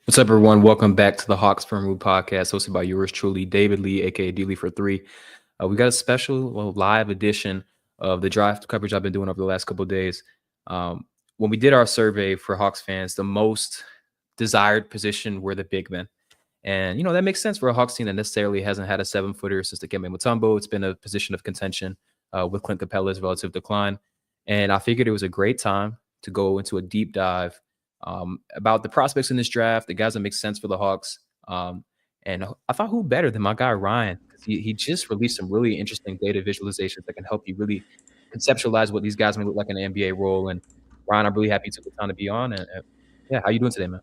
What's up, everyone? Welcome back to the Hawks from Root podcast, hosted by yours truly, David Lee, aka D Lee for three. We got a special live edition of the draft coverage I've been doing over the last couple of days. Um, when we did our survey for Hawks fans, the most desired position were the big men. And, that makes sense for a Hawks team that necessarily hasn't had a 7-footer since the Dikembe Mutombo. It's been a position of contention with Clint Capella's relative decline. And I figured it was a great time to go into a deep dive about the prospects in this draft, the guys that make sense for the Hawks. And I thought, who better than my guy Ryan? Because he just released some really interesting data visualizations that can help you really conceptualize what these guys may look like in an NBA role. And Ryan, I'm really happy you took the time to be on. And yeah, how you doing today, man?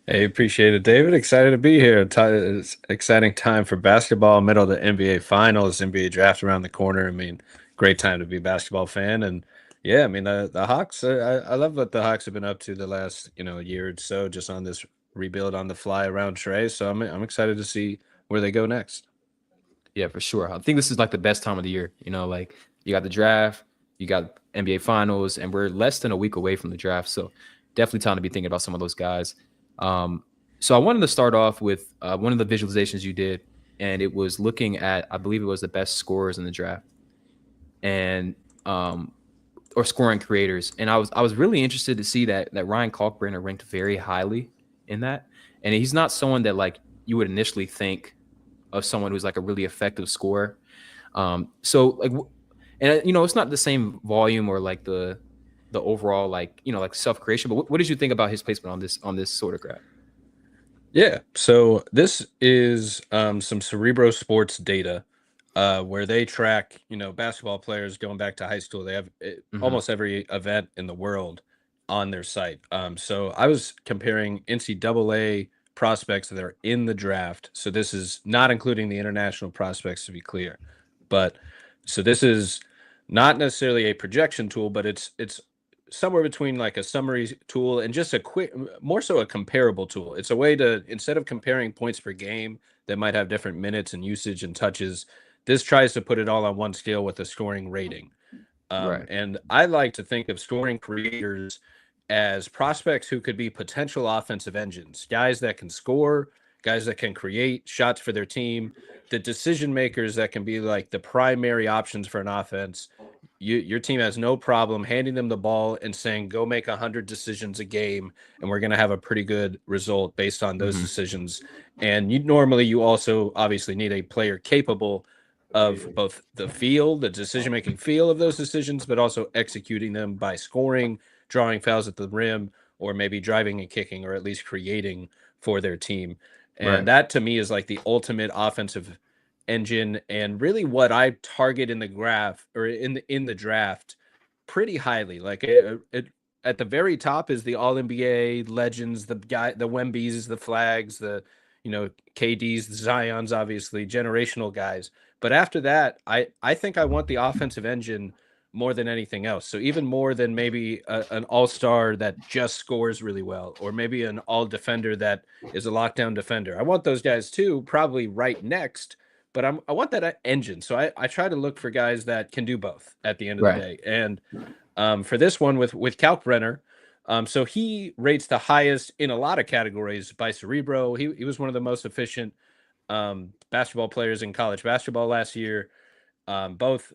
Hey, appreciate it, David. Excited to be here. It's exciting time for basketball, middle of the NBA Finals, NBA draft around the corner. I mean, great time to be a basketball fan. And yeah, I mean, the Hawks, I love what the Hawks have been up to the last, year or so, just on this rebuild on the fly around Trey. So I'm excited to see where they go next. Yeah, for sure. I think this is like the best time of the year. Like you got the draft, you got NBA Finals, and we're less than a week away from the draft. So definitely time to be thinking about some of those guys. So I wanted to start off with one of the visualizations you did, and it was looking at, I believe it was the best scorers in the draft, and or scoring creators. And I was really interested to see that Ryan Kalkbrenner ranked very highly in that. And he's not someone that like you would initially think of someone who's like a really effective scorer. So like, and it's not the same volume or like the overall like like self creation. But what did you think about his placement on this sort of graph? Yeah. So this is some Cerebro Sports data where they track, basketball players going back to high school. They have Hmm. almost every event in the world on their site. So I was comparing NCAA prospects that are in the draft. So this is not including the international prospects, to be clear. But so this is not necessarily a projection tool, but it's somewhere between like a summary tool and just a quick, more so a comparable tool. It's a way to, instead of comparing points per game that might have different minutes and usage and touches, this tries to put it all on one scale with a scoring rating. Right. And I like to think of scoring creators as prospects who could be potential offensive engines, guys that can score, guys that can create shots for their team, the decision makers that can be like the primary options for an offense. Your team has no problem handing them the ball and saying, go make 100 decisions a game, and we're going to have a pretty good result based on those Hmm. decisions. And you also obviously need a player capable of both the feel, the decision making feel of those decisions, but also executing them by scoring, drawing fouls at the rim, or maybe driving and kicking, or at least creating for their team. And Right. that to me is like the ultimate offensive engine, and really what I target in the graph or in the draft pretty highly. Like at the very top is the All NBA legends, the Wembys, the Flags, the KDs, the Zions, obviously generational guys. But after that, I think I want the offensive engine more than anything else. So even more than maybe an all-star that just scores really well, or maybe an all defender that is a lockdown defender. I want those guys too, probably right next. But I want that engine. So I try to look for guys that can do both at the end of the Right. day. And for this one with Kalkbrenner, so he rates the highest in a lot of categories by Cerebro. He was one of the most efficient basketball players in college basketball last year. Both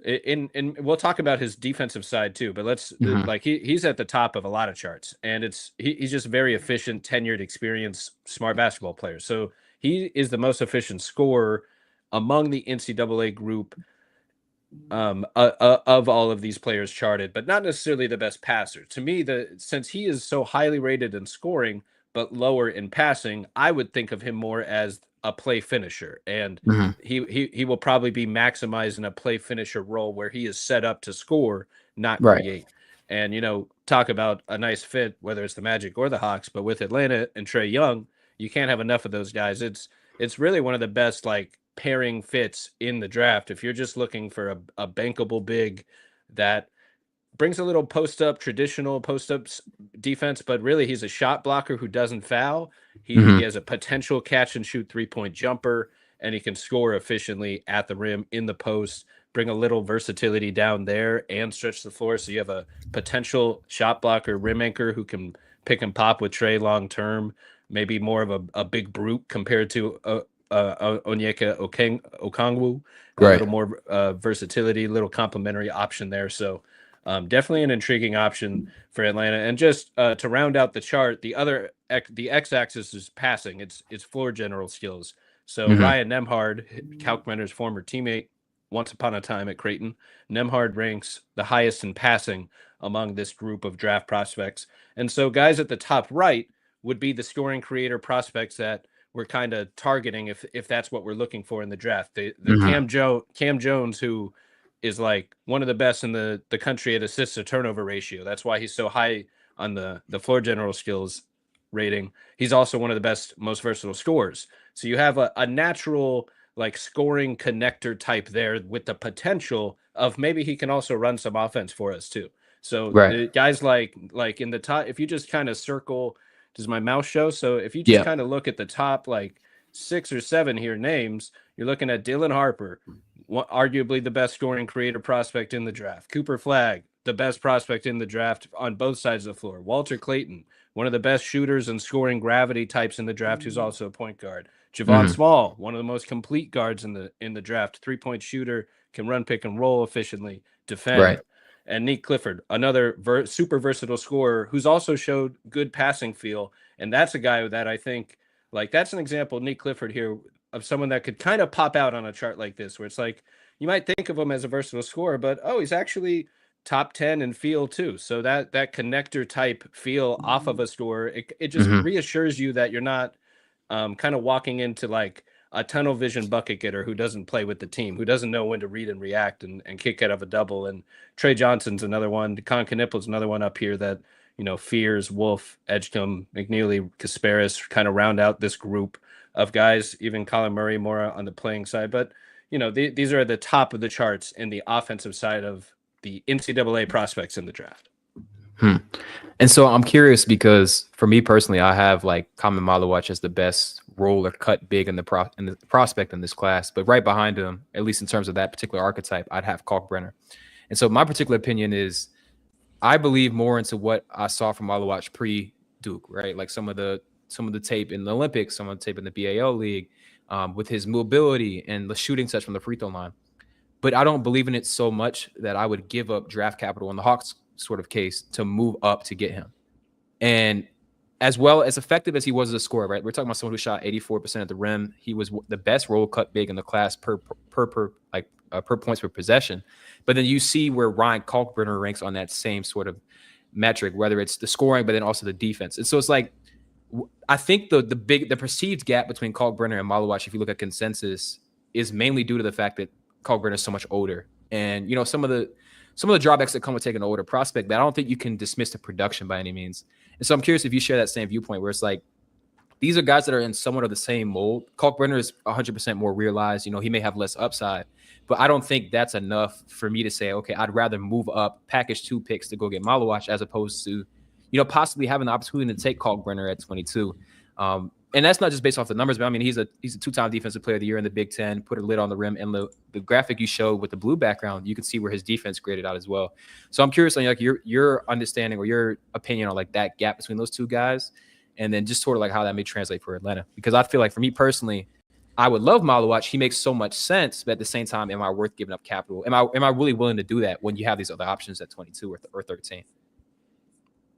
in we'll talk about his defensive side too, but Hmm. like he's at the top of a lot of charts, and he's just very efficient, tenured, experienced, smart basketball player. So he is the most efficient scorer among the NCAA group of all of these players charted, but not necessarily the best passer. To me, the since he is so highly rated in scoring but lower in passing, I would think of him more as a play finisher, and Hmm. he will probably be maximized in a play finisher role where he is set up to score, not Right. create. And talk about a nice fit, whether it's the Magic or the Hawks, but with Atlanta and Trey Young, you can't have enough of those guys. It's really one of the best like pairing fits in the draft. If you're just looking for a bankable big that brings a little traditional post up defense, but really he's a shot blocker who doesn't foul. He Hmm. has a potential catch and shoot 3-point jumper, and he can score efficiently at the rim in the post. Bring a little versatility down there and stretch the floor, so you have a potential shot blocker, rim anchor who can pick and pop with Trey long term. maybe more of a big brute compared to Onyeka Okongwu. A Right. little more versatility, little complementary option there. So definitely an intriguing option for Atlanta. And just to round out the chart, the x-axis is passing. It's floor general skills. So Mm-hmm. Ryan Nembhard, Kalkbrenner's former teammate, once upon a time at Creighton, Nembhard ranks the highest in passing among this group of draft prospects. And so guys at the top right would be the scoring creator prospects that we're kind of targeting if that's what we're looking for in the draft. The Mm-hmm. Cam Jones, who is like one of the best in the country at assists to turnover ratio. That's why he's so high on the floor general skills rating. He's also one of the best, most versatile scorers. So you have a natural like scoring connector type there with the potential of maybe he can also run some offense for us too. So Right. the guys like in the top, if you just kind of circle, does my mouse show? So if you just Yeah. kind of look at the top like 6 or 7 here names, you're looking at Dylan Harper, arguably the best scoring creator prospect in the draft. Cooper Flagg, the best prospect in the draft on both sides of the floor. Walter Clayton, one of the best shooters and scoring gravity types in the draft, who's also a point guard. Javon Mm-hmm. Small, one of the most complete guards in the draft, 3-point shooter, can run pick and roll efficiently, defend. Right. And Nick Clifford, another super versatile scorer who's also showed good passing feel. And that's a guy that I think, like, that's an example, Nick Clifford here, of someone that could kind of pop out on a chart like this, where it's like, you might think of him as a versatile scorer, but oh, he's actually top 10 in feel too. So that connector type feel off of a scorer, it just Mm-hmm. reassures you that you're not kind of walking into like a tunnel vision bucket getter who doesn't play with the team, who doesn't know when to read and react and kick out of a double. And Trey Johnson's another one. Con Knipple's another one up here that, Fears, Wolf, Edgecombe, McNeely, Kasparis kind of round out this group of guys, even Colin Murray more on the playing side. But, these are at the top of the charts in the offensive side of the NCAA prospects in the draft. And so I'm curious because for me personally, I have like Common Malawach as the best roller cut big in the prospect in this class. But right behind him, at least in terms of that particular archetype, I'd have Kalkbrenner. And so my particular opinion is I believe more into what I saw from Malawach pre-Duke, right? Like some of the tape in the Olympics, some of the tape in the BAL league, with his mobility and the shooting touch from the free throw line. But I don't believe in it so much that I would give up draft capital in the Hawks sort of case to move up to get him. And as well as effective as he was as a scorer, right? We're talking about someone who shot 84% at the rim. He was the best roll cut big in the class per points per possession. But then you see where Ryan Kalkbrenner ranks on that same sort of metric, whether it's the scoring, but then also the defense. And so it's like, I think the perceived gap between Kalkbrenner and Malawach, if you look at consensus, is mainly due to the fact that Kalkbrenner is so much older. And, some of the drawbacks that come with taking an older prospect, but I don't think you can dismiss the production by any means. And so I'm curious if you share that same viewpoint where it's like, these are guys that are in somewhat of the same mold. Kalkbrenner is 100% more realized. He may have less upside, but I don't think that's enough for me to say, okay, I'd rather move up, package 2 picks to go get Malawach as opposed to, possibly having the opportunity to take Kalkbrenner at 22. And that's not just based off the numbers, but I mean, he's a 2-time defensive player of the year in the Big Ten, put a lid on the rim. And the graphic you showed with the blue background, you can see where his defense graded out as well. So I'm curious on like your understanding or your opinion on like that gap between those two guys, and then just sort of like how that may translate for Atlanta. Because I feel like for me personally, I would love Malawach. He makes so much sense, but at the same time, am I worth giving up capital? Am I really willing to do that when you have these other options at 22 or 13?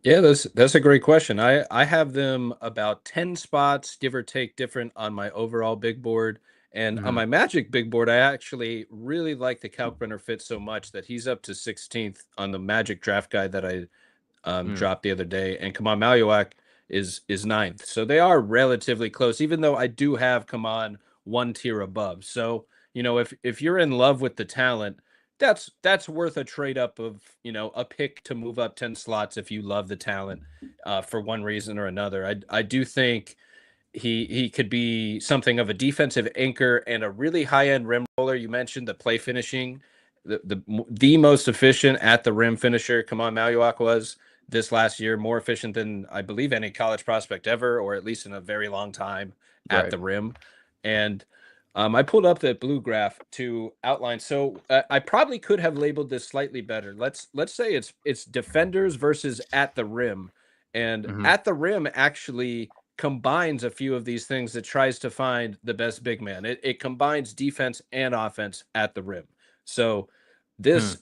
Yeah, that's a great question. I have them about 10 spots, give or take, different on my overall big board. And on my Magic big board, I actually really like the Kalkbrenner fit so much that he's up to 16th on the Magic draft guide that I dropped the other day. And Kaman Maluak is 9th. So they are relatively close, even though I do have Kaman one tier above. So, if you're in love with the talent, that's worth a trade up of, a pick to move up 10 slots if you love the talent for one reason or another. I do think he could be something of a defensive anchor and a really high-end rim roller. You mentioned the play finishing, the most efficient at the rim finisher Kaman Maluak was this last year, more efficient than I believe any college prospect ever, or at least in a very long time at Right. the rim. And I pulled up the blue graph to outline. So I probably could have labeled this slightly better. Let's say it's defenders versus at the rim, and at the rim actually combines a few of these things that tries to find the best big man. It combines defense and offense at the rim. So this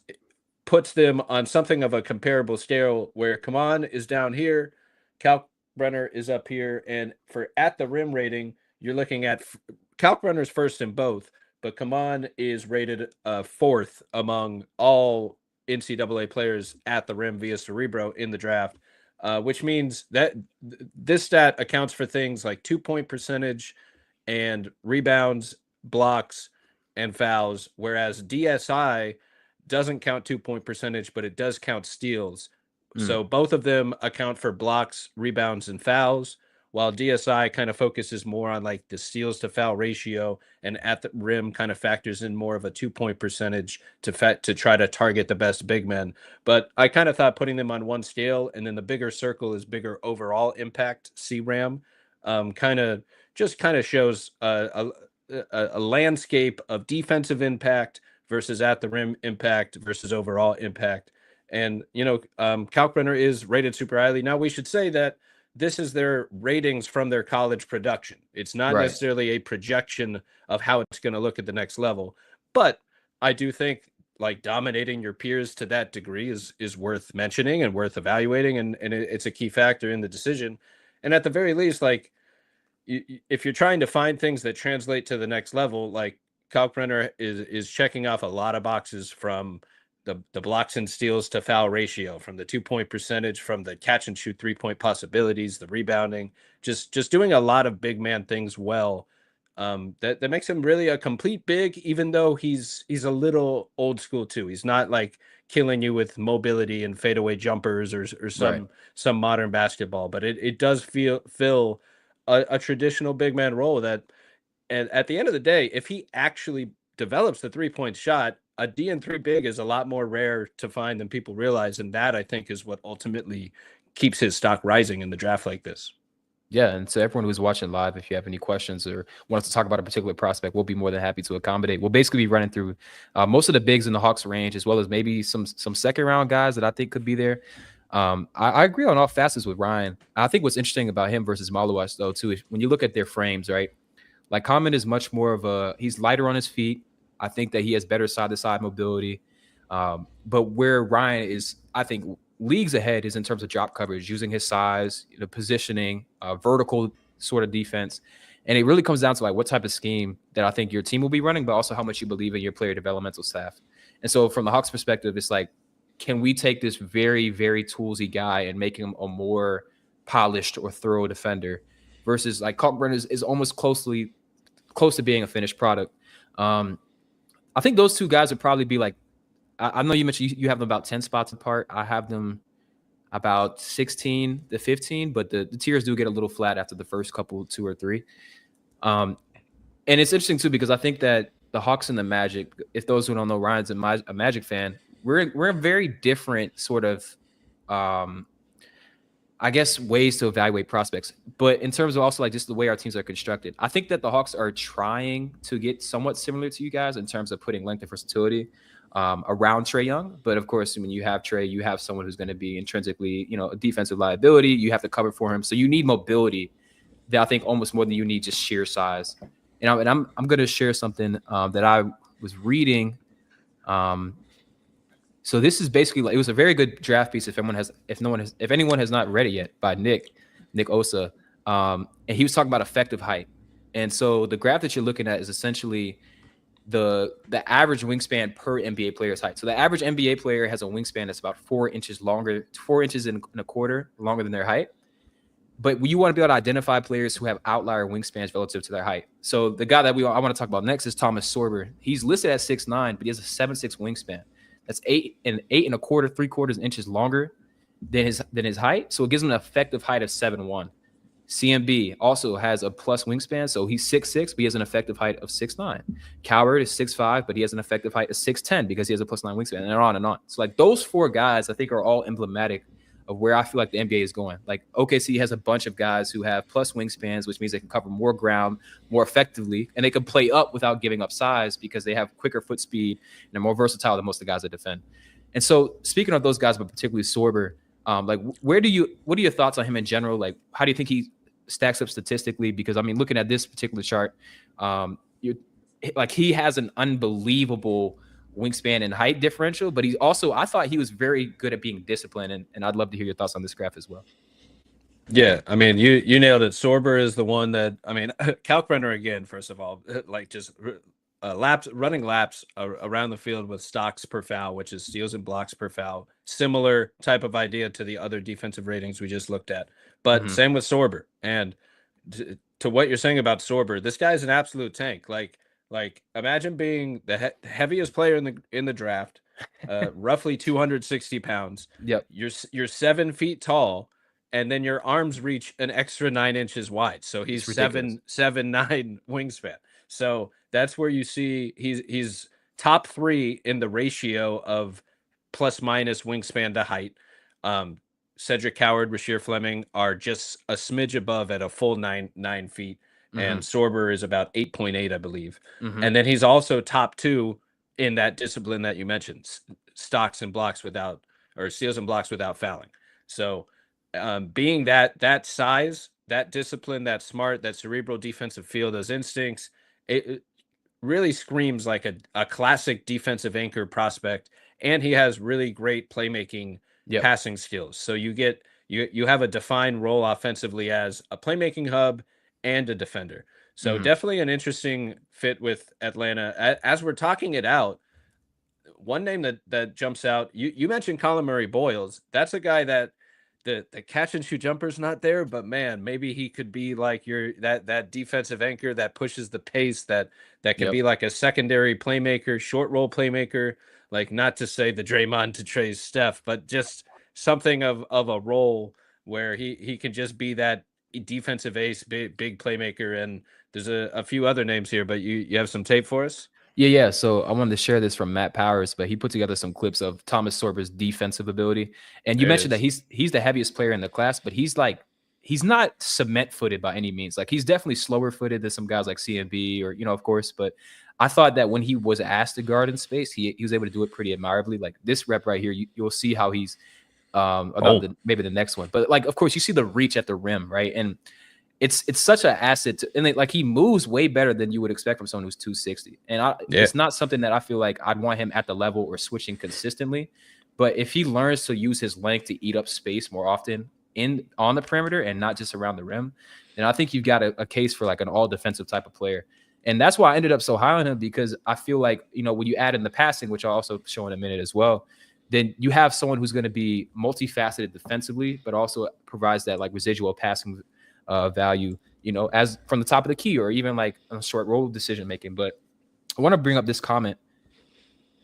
puts them on something of a comparable scale where Kaman is down here, Kalkbrenner is up here, and for at the rim rating, you're looking at Kalkbrenner's first in both, but Kaman is rated fourth among all NCAA players at the rim via Cerebro in the draft, which means that this stat accounts for things like 2-point percentage and rebounds, blocks, and fouls, whereas DSI doesn't count 2-point percentage, but it does count steals. So both of them account for blocks, rebounds, and fouls, while DSI kind of focuses more on like the steals to foul ratio, and at the rim kind of factors in more of a 2-point percentage to try to target the best big men. But I kind of thought putting them on one scale, and then the bigger circle is bigger overall impact, CRAM, kind of shows a landscape of defensive impact versus at the rim impact versus overall impact. And, Kalkbrenner is rated super highly. Now, we should say that this is their ratings from their college production. It's not necessarily a projection of how it's going to look at the next level. But I do think like dominating your peers to that degree is worth mentioning and worth evaluating. And it's a key factor in the decision. And at the very least, like if you're trying to find things that translate to the next level, like Kalkbrenner is checking off a lot of boxes from the blocks and steals to foul ratio, from the 2-point percentage, from the catch and shoot 3-point possibilities, the rebounding, just doing a lot of big man things well. That makes him really a complete big, even though he's a little old school too. He's not like killing you with mobility and fadeaway jumpers or some modern basketball, but it does fill a traditional big man role that, and at the end of the day, if he actually develops the 3-point shot, a DN3 big is a lot more rare to find than people realize. And that, I think, is what ultimately keeps his stock rising in the draft like this. Yeah, and to everyone who's watching live, if you have any questions or want us to talk about a particular prospect, we'll be more than happy to accommodate. We'll basically be running through most of the bigs in the Hawks range, as well as maybe some second-round guys that I think could be there. I agree on all facets with Ryan. I think what's interesting about him versus Maluach, though, too, is when you look at their frames, right? Like Common is much more of he's lighter on his feet. I think that he has better side-to-side mobility. But where Ryan is, I think, leagues ahead is in terms of drop coverage, using his size, the positioning, vertical sort of defense. And it really comes down to like what type of scheme that I think your team will be running, but also how much you believe in your player developmental staff. And so from the Hawks perspective, it's like, can we take this very, very toolsy guy and make him a more polished or thorough defender versus like Kalkbrenner is almost close to being a finished product. I think those two guys would probably be like, I know you mentioned you have them about 10 spots apart. I have them about 16 to 15, but the tiers do get a little flat after the first couple, 2 or 3. And it's interesting too, because I think that the Hawks and the Magic, if those who don't know, Ryan's a Magic fan, we're a very different sort of, I guess, ways to evaluate prospects. But in terms of also like just the way our teams are constructed, I think that the Hawks are trying to get somewhat similar to you guys in terms of putting length and versatility around Trae Young. But of course, when you have Trae, you have someone who's going to be intrinsically, a defensive liability. You have to cover for him. So you need mobility that I think almost more than you need just sheer size. And I'm going to share something that I was reading. So this is basically like, it was a very good draft piece. If anyone has not read it yet, by Nick Osa, and he was talking about effective height. And so the graph that you're looking at is essentially the average wingspan per NBA player's height. So the average NBA player has a wingspan that's about 4 inches longer, 4 inches and a quarter longer than their height. But you want to be able to identify players who have outlier wingspans relative to their height. So the guy that I want to talk about next is Thomas Sorber. He's listed at 6'9", but he has a 7'6" wingspan. That's 8 1/4, 3/4 inches longer than his height. So it gives him an effective height of 7'1". CMB also has a plus wingspan, so he's 6'6", but he has an effective height of 6'9". Coward is 6'5", but he has an effective height of 6'10" because he has a +9 wingspan, and on and on. So like those 4 guys, I think, are all emblematic of where I feel like the NBA is going. Like OKC has a bunch of guys who have plus wingspans, which means they can cover more ground more effectively, and they can play up without giving up size because they have quicker foot speed and they're more versatile than most of the guys that defend. And so speaking of those guys, but particularly Sorber, like what are your thoughts on him in general? Like how do you think he stacks up statistically, because I mean, looking at this particular chart, you like he has an unbelievable wingspan and height differential, but he's also, I thought he was very good at being disciplined, and I'd love to hear your thoughts on this graph as well. Yeah, I mean, you nailed it. Sorber is the one that, I mean, Kalkbrenner again. First of all, like just running laps around the field with stocks per foul, which is steals and blocks per foul. Similar type of idea to the other defensive ratings we just looked at, but same with Sorber. And to what you're saying about Sorber, this guy's an absolute tank. Like imagine being the heaviest player in the draft, roughly 260 pounds. Yep. You're 7 feet tall, and then your arms reach an extra 9 inches wide. So he's 7'9" wingspan. So that's where you see he's top 3 in the ratio of plus minus wingspan to height. Cedric Coward, Rasheer Fleming are just a smidge above at a full 9 feet. And Sorber is about 8.8, I believe. And then he's also top 2 in that discipline that you mentioned, stocks and blocks without, or steals and blocks without fouling. So being that size, that discipline, that smart, that cerebral defensive feel, those instincts, it really screams like a classic defensive anchor prospect. And he has really great playmaking, passing skills. So you have a defined role offensively as a playmaking hub and a defender. So definitely an interesting fit with Atlanta. As we're talking it out, one name that jumps out, you mentioned Colin Murray Boyles. That's a guy that the catch and shoot jumper's not there, but man, maybe he could be like that defensive anchor that pushes the pace, that can be like a secondary playmaker, short roll playmaker, like not to say the Draymond to Trey's Steph, but just something of a role where he can just be that defensive ace, big playmaker. And there's a few other names here, but you have some tape for us? Yeah. So I wanted to share this from Matt Powers, but he put together some clips of Thomas Sorber's defensive ability. And you mentioned that he's the heaviest player in the class, but he's not cement footed by any means. Like he's definitely slower footed than some guys like CMB or, of course. But I thought that when he was asked to guard in space, he was able to do it pretty admirably. Like this rep right here, you'll see how he's maybe the next one. But like, of course, you see the reach at the rim, right? And it's such an asset and like he moves way better than you would expect from someone who's 260. And it's not something that I feel like I'd want him at the level or switching consistently. But if he learns to use his length to eat up space more often on the perimeter and not just around the rim, then I think you've got a case for like an all defensive type of player. And that's why I ended up so high on him, because I feel like, when you add in the passing, which I'll also show in a minute as well, then you have someone who's going to be multifaceted defensively, but also provides that like residual passing value, as from the top of the key or even like a short roll decision making. But I want to bring up this comment.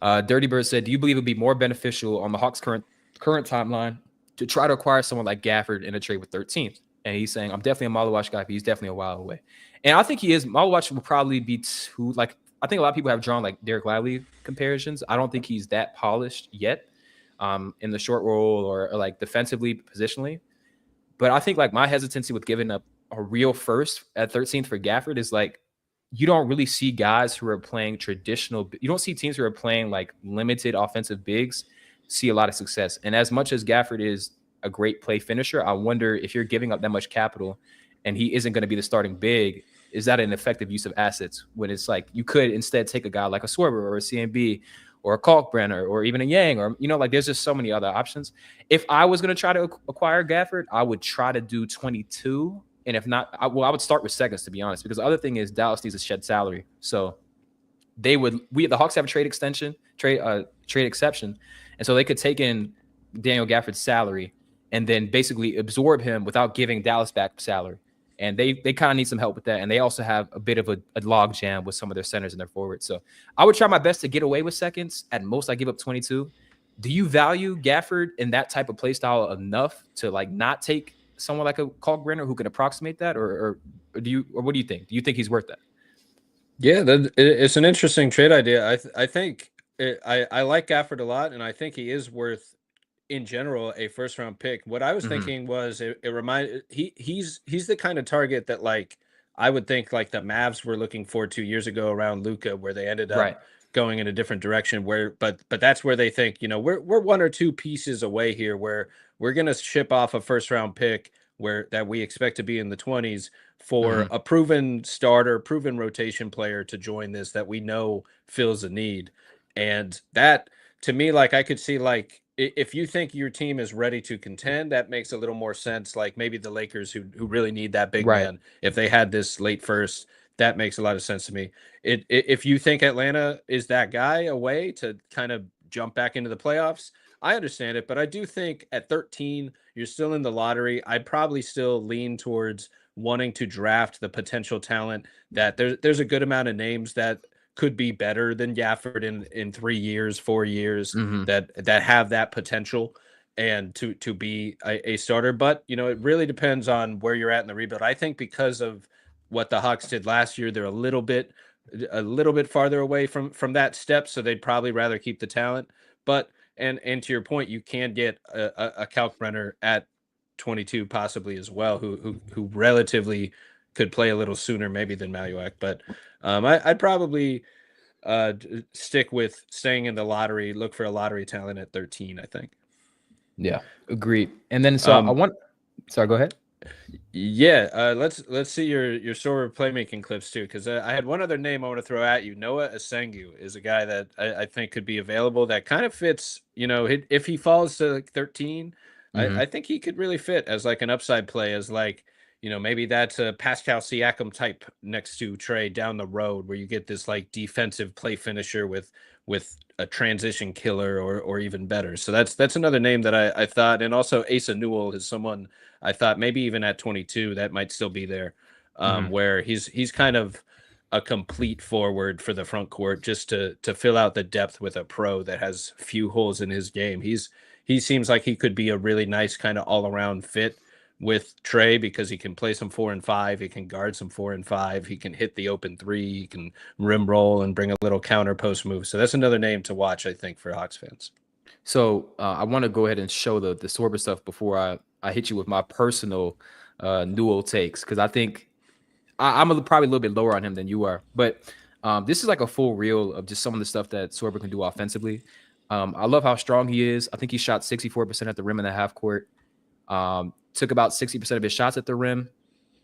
Dirty Bird said, "Do you believe it would be more beneficial on the Hawks' current timeline to try to acquire someone like Gafford in a trade with 13th?" And he's saying, "I'm definitely a Malawash guy, but he's definitely a while away." And I think he is. Malawash will probably be too, like, I think a lot of people have drawn like Derek Lively comparisons. I don't think he's that polished yet in the short roll or like defensively, positionally. But I think like my hesitancy with giving up a real first at 13th for Gafford is like, you don't really see guys who are playing traditional. You don't see teams who are playing like limited offensive bigs see a lot of success. And as much as Gafford is a great play finisher, I wonder if you're giving up that much capital and he isn't going to be the starting big, is that an effective use of assets when it's like you could instead take a guy like a Sorber or a CMB or a Kalkbrenner or even a Yang, or, like there's just so many other options. If I was going to try to acquire Gafford, I would try to do 22. And if not, I would start with seconds, to be honest, because the other thing is Dallas needs to shed salary. So the Hawks have a trade exception. And so they could take in Daniel Gafford's salary and then basically absorb him without giving Dallas back salary. And they kind of need some help with that. And they also have a bit of a log jam with some of their centers and their forwards. So I would try my best to get away with seconds. At most, I give up 22. Do you value Gafford in that type of play style enough to like not take someone like a Kalkbrenner who can approximate that? Or what do you think? Do you think he's worth that? Yeah, it's an interesting trade idea. I think I like Gafford a lot, and I think he is worth, in general, a first round pick. What I was thinking was he's the kind of target that like I would think like the Mavs were looking for 2 years ago around Luka, where they ended up going in a different direction. But that's where they think, we're one or two pieces away here, where we're gonna ship off a first round pick that we expect to be in the 20s for Mhm. a proven starter, proven rotation player to join this that we know fills a need. And that, to me, like, I could see, like, if you think your team is ready to contend, that makes a little more sense. Like maybe the Lakers, who really need that big Right. man, if they had this late first, that makes a lot of sense to me. If you think Atlanta is that guy away to kind of jump back into the playoffs, I understand it, but I do think at 13, you're still in the lottery. I'd probably still lean towards wanting to draft the potential talent that there's a good amount of names that could be better than Gafford in 3 years, 4 years, Mhm. that have that potential and to be a starter. But it really depends on where you're at in the rebuild. I think because of what the Hawks did last year, they're a little bit farther away from that step, so they'd probably rather keep the talent. But and to your point, you can get a Kalkbrenner at 22 possibly as well, who relatively could play a little sooner maybe than Maluak. But I'd probably stick with staying in the lottery, look for a lottery talent at 13, I think. Yeah, agreed. And then so I Um, want sorry, go ahead. Yeah, let's see your sort of playmaking clips too, because I had one other name I want to throw at you. Noah Asengu is a guy that I think could be available. That kind of fits. If he falls to like 13, I Mhm. think he could really fit as like an upside play, as like maybe that's a Pascal Siakam type next to Trey down the road, where you get this like defensive play finisher with a transition killer or even better. So that's another name that I thought, and also Asa Newell is someone I thought maybe even at 22 that might still be there, Mhm. where he's kind of a complete forward for the front court, just to fill out the depth with a pro that has few holes in his game. He seems like he could be a really nice kind of all around fit with Trey, because he can play some 4 and 5, he can guard some 4 and 5, he can hit the open three, he can rim roll and bring a little counter post move. So that's another name to watch, I think, for Hawks fans. So I want to go ahead and show the Sorber stuff before I hit you with my personal Newell takes, because I think I'm probably a little bit lower on him than you are. But this is like a full reel of just some of the stuff that Sorber can do offensively. I love how strong he is. I think he shot 64% at the rim in the half court. Took about 60% of his shots at the rim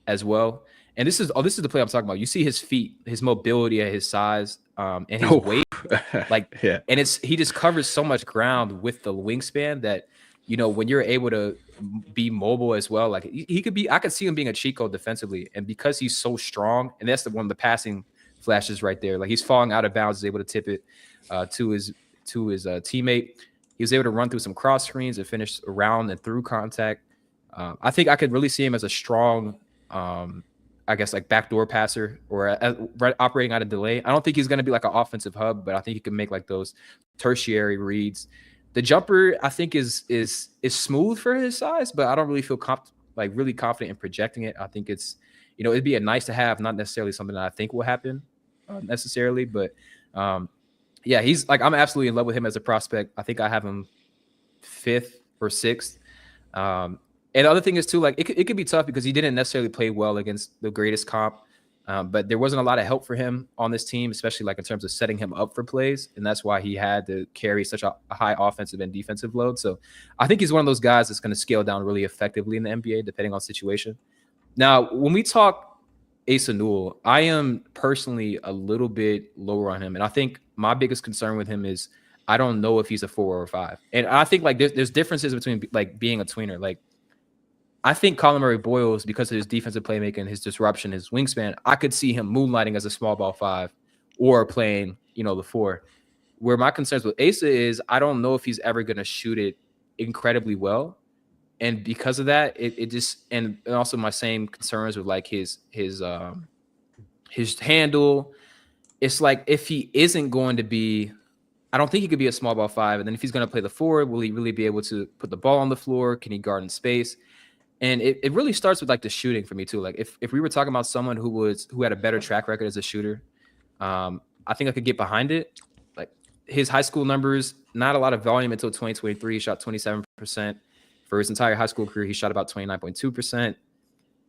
as well. And this is the play I'm talking about. You see his feet, his mobility at his size, and his Oh, weight. Like, yeah. and he just covers so much ground with the wingspan that when you're able to be mobile as well, like he could be. I could see him being a cheat code defensively, and because he's so strong, and that's one of the passing flashes right there. Like he's falling out of bounds, is able to tip it to his teammate. He was able to run through some cross screens and finish around and through contact. I think I could really see him as a strong, I guess, like backdoor passer or operating out of delay. I don't think he's going to be like an offensive hub, but I think he can make like those tertiary reads. The jumper, I think, is smooth for his size, but I don't really feel really confident in projecting it. I think it'd be a nice to have, not necessarily something that I think will happen necessarily, but yeah, he's like, I'm absolutely in love with him as a prospect. I think I have him 5th or 6th. Um, and the other thing is too, like it could be tough because he didn't necessarily play well against the greatest comp, but there wasn't a lot of help for him on this team, especially like in terms of setting him up for plays, and that's why he had to carry such a high offensive and defensive load. So I think he's one of those guys that's going to scale down really effectively in the NBA, depending on situation. Now, when we talk Asa Newell, I am personally a little bit lower on him, and I think my biggest concern with him is I don't know if he's a 4 or a 5, and I think like there's differences between like being a tweener. Like I think Colin Murray Boyles, because of his defensive playmaking, his disruption, his wingspan, I could see him moonlighting as a small ball 5 or playing the 4. Where my concerns with Asa is I don't know if he's ever going to shoot it incredibly well. And because of that, it just and also my same concerns with like his handle. It's like if he isn't going to be, I don't think he could be a small ball 5. And then if he's going to play the 4, will he really be able to put the ball on the floor? Can he guard in space? And it really starts with like the shooting for me too. Like if we were talking about someone who had a better track record as a shooter, I think I could get behind it. Like his high school numbers, not a lot of volume until 2023. He shot 27%. For his entire high school career, he shot about 29.2%.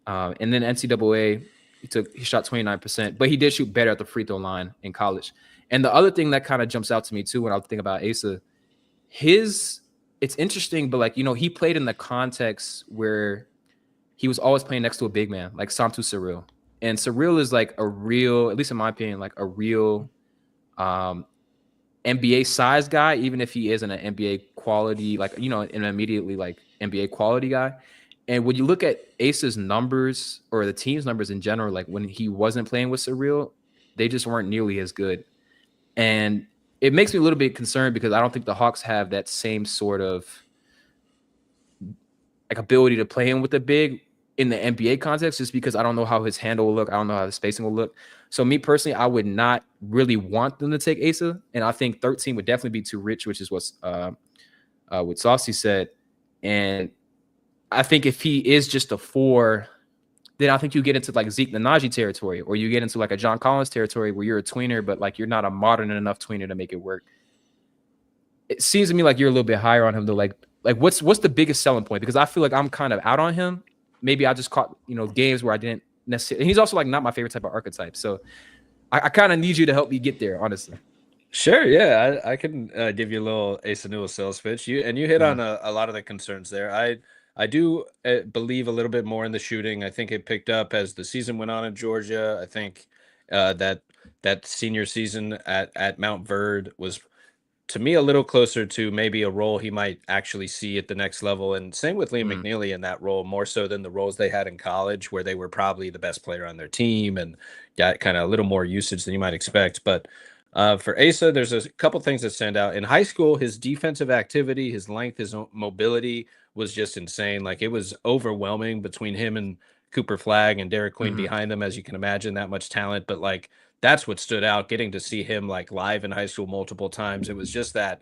And then NCAA, he shot 29%, but he did shoot better at the free throw line in college. And the other thing that kind of jumps out to me too when I think about Asa, it's interesting, but like, he played in the context where he was always playing next to a big man like Santu Surreal. And Surreal is like a real, at least in my opinion, like a real NBA size guy, even if he isn't an NBA quality, like, you know, an immediately like NBA quality guy. And when you look at Asa's numbers or the team's numbers in general, like when he wasn't playing with Surreal, they just weren't nearly as good. And it makes me a little bit concerned because I don't think the Hawks have that same sort of like ability to play him with the big in the NBA context, just because I don't know how his handle will look. I don't know how the spacing will look. So me personally, I would not really want them to take Asa. And I think 13 would definitely be too rich, which is what Saucy said. And I think if he is just a 4, then I think you get into like Zeke Nnaji territory, or you get into like a John Collins territory where you're a tweener, but like you're not a modern enough tweener to make it work. It seems to me like you're a little bit higher on him though. Like what's the biggest selling point? Because I feel like I'm kind of out on him. Maybe I just caught, you know, games where I didn't necessarily. And he's also like not my favorite type of archetype. So I kind of need you to help me get there, honestly. Sure, yeah, I can give you a little Asa Newell sales pitch. You hit on a lot of the concerns there. I do believe a little bit more in the shooting. I think it picked up as the season went on in Georgia. I think that senior season at Mount Verde was, to me, a little closer to maybe a role he might actually see at the next level. And same with Liam McNeely in that role, more so than the roles they had in college, where they were probably the best player on their team and got kind of a little more usage than you might expect. But for Asa, there's a couple things that stand out. In high school, his defensive activity, his length, his mobility was just insane. Like, it was overwhelming between him and Cooper Flagg and Derik Queen behind them, as you can imagine, that much talent. But like, that's what stood out, getting to see him like live in high school multiple times. It was just that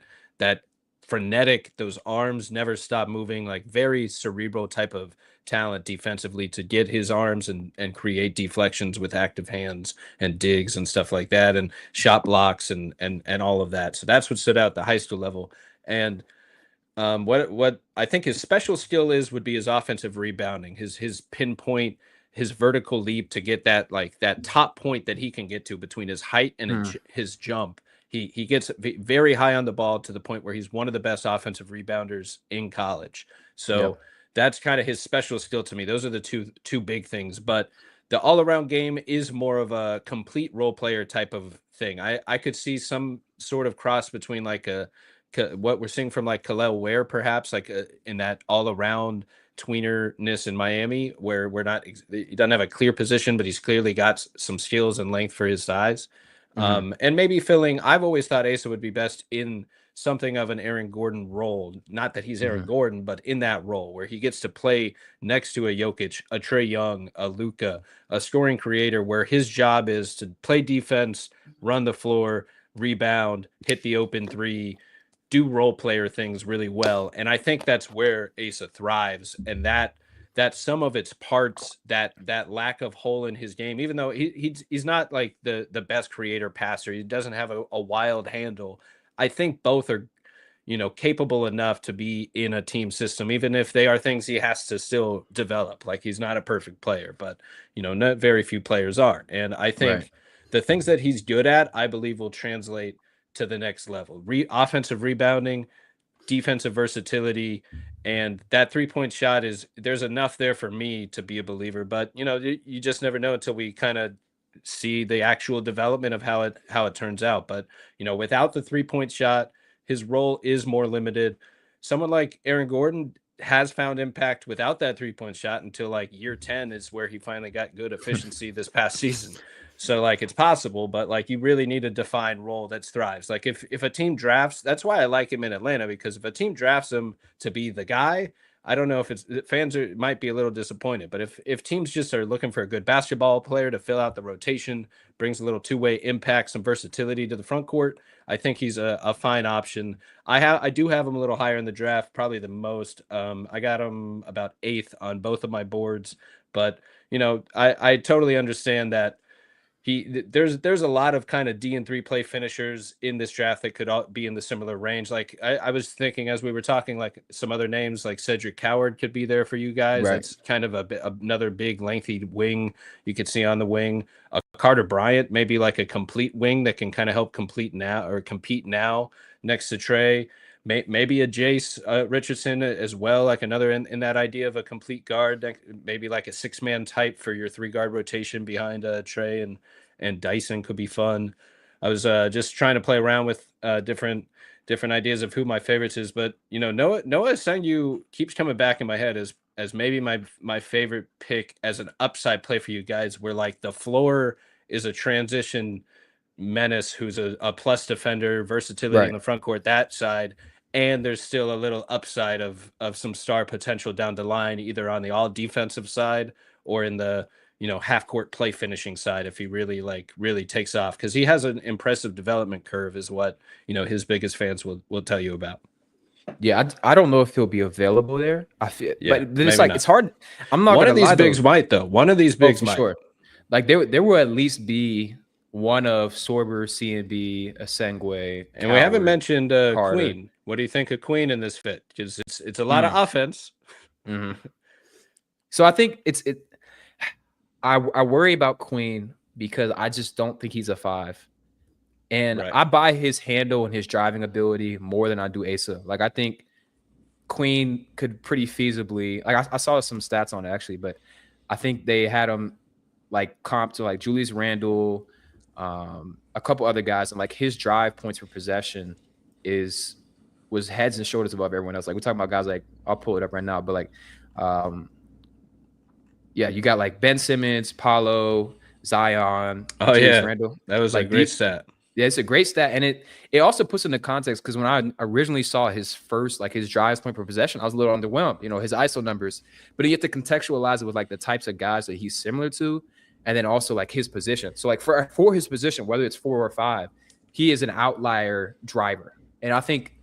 frenetic, those arms never stop moving, like very cerebral type of talent defensively, to get his arms and create deflections with active hands and digs and stuff like that, and shot blocks and all of that. So that's what stood out at the high school level. And what I think his special skill would be his offensive rebounding, his pinpoint, his vertical leap to get that, like that top point that he can get to between his height and his jump. He gets very high on the ball to the point where he's one of the best offensive rebounders in college. So that's kind of his special skill to me. Those are the two big things. But the all-around game is more of a complete role player type of thing. I could see some sort of cross between like what we're seeing from like Kel'el Ware, perhaps, like in that all-around tweenerness in Miami, where he doesn't have a clear position, but he's clearly got some skills and length for his size. And maybe I've always thought Asa would be best in something of an Aaron Gordon role. Not that he's Aaron Gordon, but in that role where he gets to play next to a Jokic, a Trae Young, a Luka, a scoring creator, where his job is to play defense, run the floor, rebound, hit the open three, do role player things really well. And I think that's where Asa thrives. And that some of its parts, that lack of hole in his game, even though he's not like the best creator passer, he doesn't have a wild handle. I think both are, capable enough to be in a team system, even if they are things he has to still develop. Like, he's not a perfect player, but not very few players are. And I think the things that he's good at, I believe, will translate to the next level. Offensive rebounding, defensive versatility, and that 3-point shot there's enough there for me to be a believer. But you just never know until we kind of see the actual development of how it turns out. But without the 3-point shot, his role is more limited. Someone like Aaron Gordon has found impact without that 3-point shot until like year 10 is where he finally got good efficiency this past season. So like, it's possible, but like, you really need a defined role that thrives. Like, if a team drafts, that's why I like him in Atlanta, because if a team drafts him to be the guy, I don't know if fans might be a little disappointed, but if teams just are looking for a good basketball player to fill out the rotation, brings a little two-way impact, some versatility to the front court, I think he's a fine option. I do have him a little higher in the draft, probably the most. I got him about 8th on both of my boards, but I totally understand that there's a lot of kind of D and 3 play finishers in this draft that could all be in the similar range. Like, I was thinking as we were talking, like some other names like Cedric Coward could be there for you guys. Right. That's kind of another big lengthy wing you could see on the wing. Carter Bryant, maybe like a complete wing that can kind of help compete now next to Trae. maybe a Jace Richardson as well, like another in that idea of a complete guard, maybe like a 6-man type for your 3-guard rotation behind Trey and Dyson could be fun. I was just trying to play around with different ideas of who my favorites is, but Noah Sengu keeps coming back in my head as maybe my favorite pick as an upside play for you guys, where like the floor is a transition menace who's a plus defender, versatility in Right. the front court, that side, and there's still a little upside of some star potential down the line, either on the all defensive side or in the half court play finishing side if he really takes off, because he has an impressive development curve, is what his biggest fans will tell you about. Yeah, I don't know if he'll be available there. I feel, Yeah, but it's like not. It's hard. I'm not One gonna of these lie bigs though. might though. One of these Oh, bigs for might. sure. Like there will at least be one of Sorber, CNB, Asengwe, And we haven't Coward, mentioned Carter. Queen. What do you think of Queen in this fit? Because it's a lot of offense. Mm-hmm. So I think I worry about Queen because I just don't think he's a 5. And Right. I buy his handle and his driving ability more than I do Asa. Like I think Queen could pretty feasibly, like I saw some stats on it actually, but I think they had him like comp to like Julius Randle, a couple other guys, and like his drive points per possession was heads and shoulders above everyone else. Like we're talking about guys like, I'll pull it up right now, but like yeah, you got like Ben Simmons, Paulo, Zion, Oh Julius yeah, Randle. that was like a great stat. Yeah, it's a great stat, and it also puts into context, because when I originally saw his first, like his drives point per possession, I was a little underwhelmed, his ISO numbers, but you have to contextualize it with like the types of guys that he's similar to, and then also like his position. So like for his position, whether it's 4 or 5, he is an outlier driver, and I think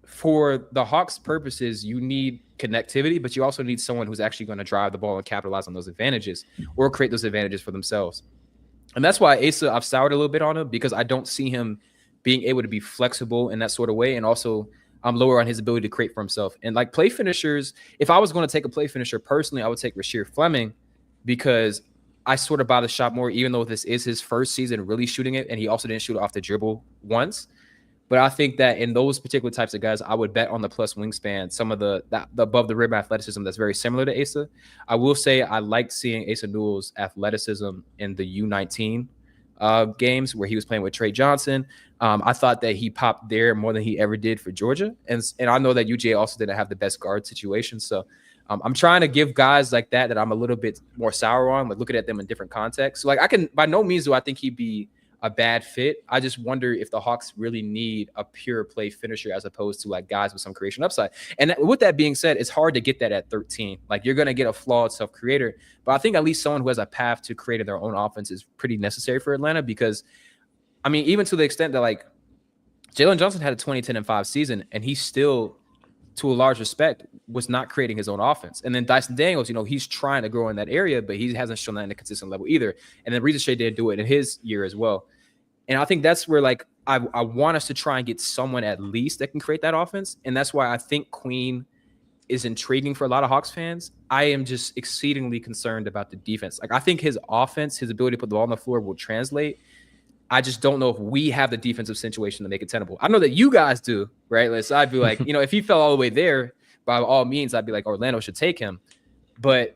for the Hawks' purposes, you need connectivity, but you also need someone who's actually going to drive the ball and capitalize on those advantages or create those advantages for themselves. And that's why Asa, I've soured a little bit on him, because I don't see him being able to be flexible in that sort of way. And also I'm lower on his ability to create for himself. And like play finishers, if I was going to take a play finisher personally, I would take Rasheer Fleming, because I sort of buy the shot more, even though this is his first season really shooting it. And he also didn't shoot it off the dribble once. But I think that in those particular types of guys, I would bet on the plus wingspan, some of the above the rim athleticism that's very similar to Asa. I will say I like seeing Asa Newell's athleticism in the U19 games where he was playing with Trey Johnson. I thought that he popped there more than he ever did for Georgia. And I know that UGA also didn't have the best guard situation. So I'm trying to give guys like that I'm a little bit more sour on, like looking at them in different contexts. So like I can, by no means do I think he'd be a bad fit. I just wonder if the Hawks really need a pure play finisher as opposed to like guys with some creation upside. And with that being said, it's hard to get that at 13. Like you're going to get a flawed self-creator, but I think at least someone who has a path to creating their own offense is pretty necessary for Atlanta, because I mean, even to the extent that like Jalen Johnson had a 20-10-5 season and he still, to a large respect, was not creating his own offense. And then Dyson Daniels, he's trying to grow in that area, but he hasn't shown that in a consistent level either. And then Reza Shea didn't do it in his year as well. And I think that's where like I want us to try and get someone at least that can create that offense. And that's why I think Queen is intriguing for a lot of Hawks fans. I am just exceedingly concerned about the defense. Like I think his offense, his ability to put the ball on the floor will translate. I just don't know if we have the defensive situation to make it tenable. I know that you guys do, right? So I'd be like, if he fell all the way there, by all means, I'd be like, Orlando should take him. But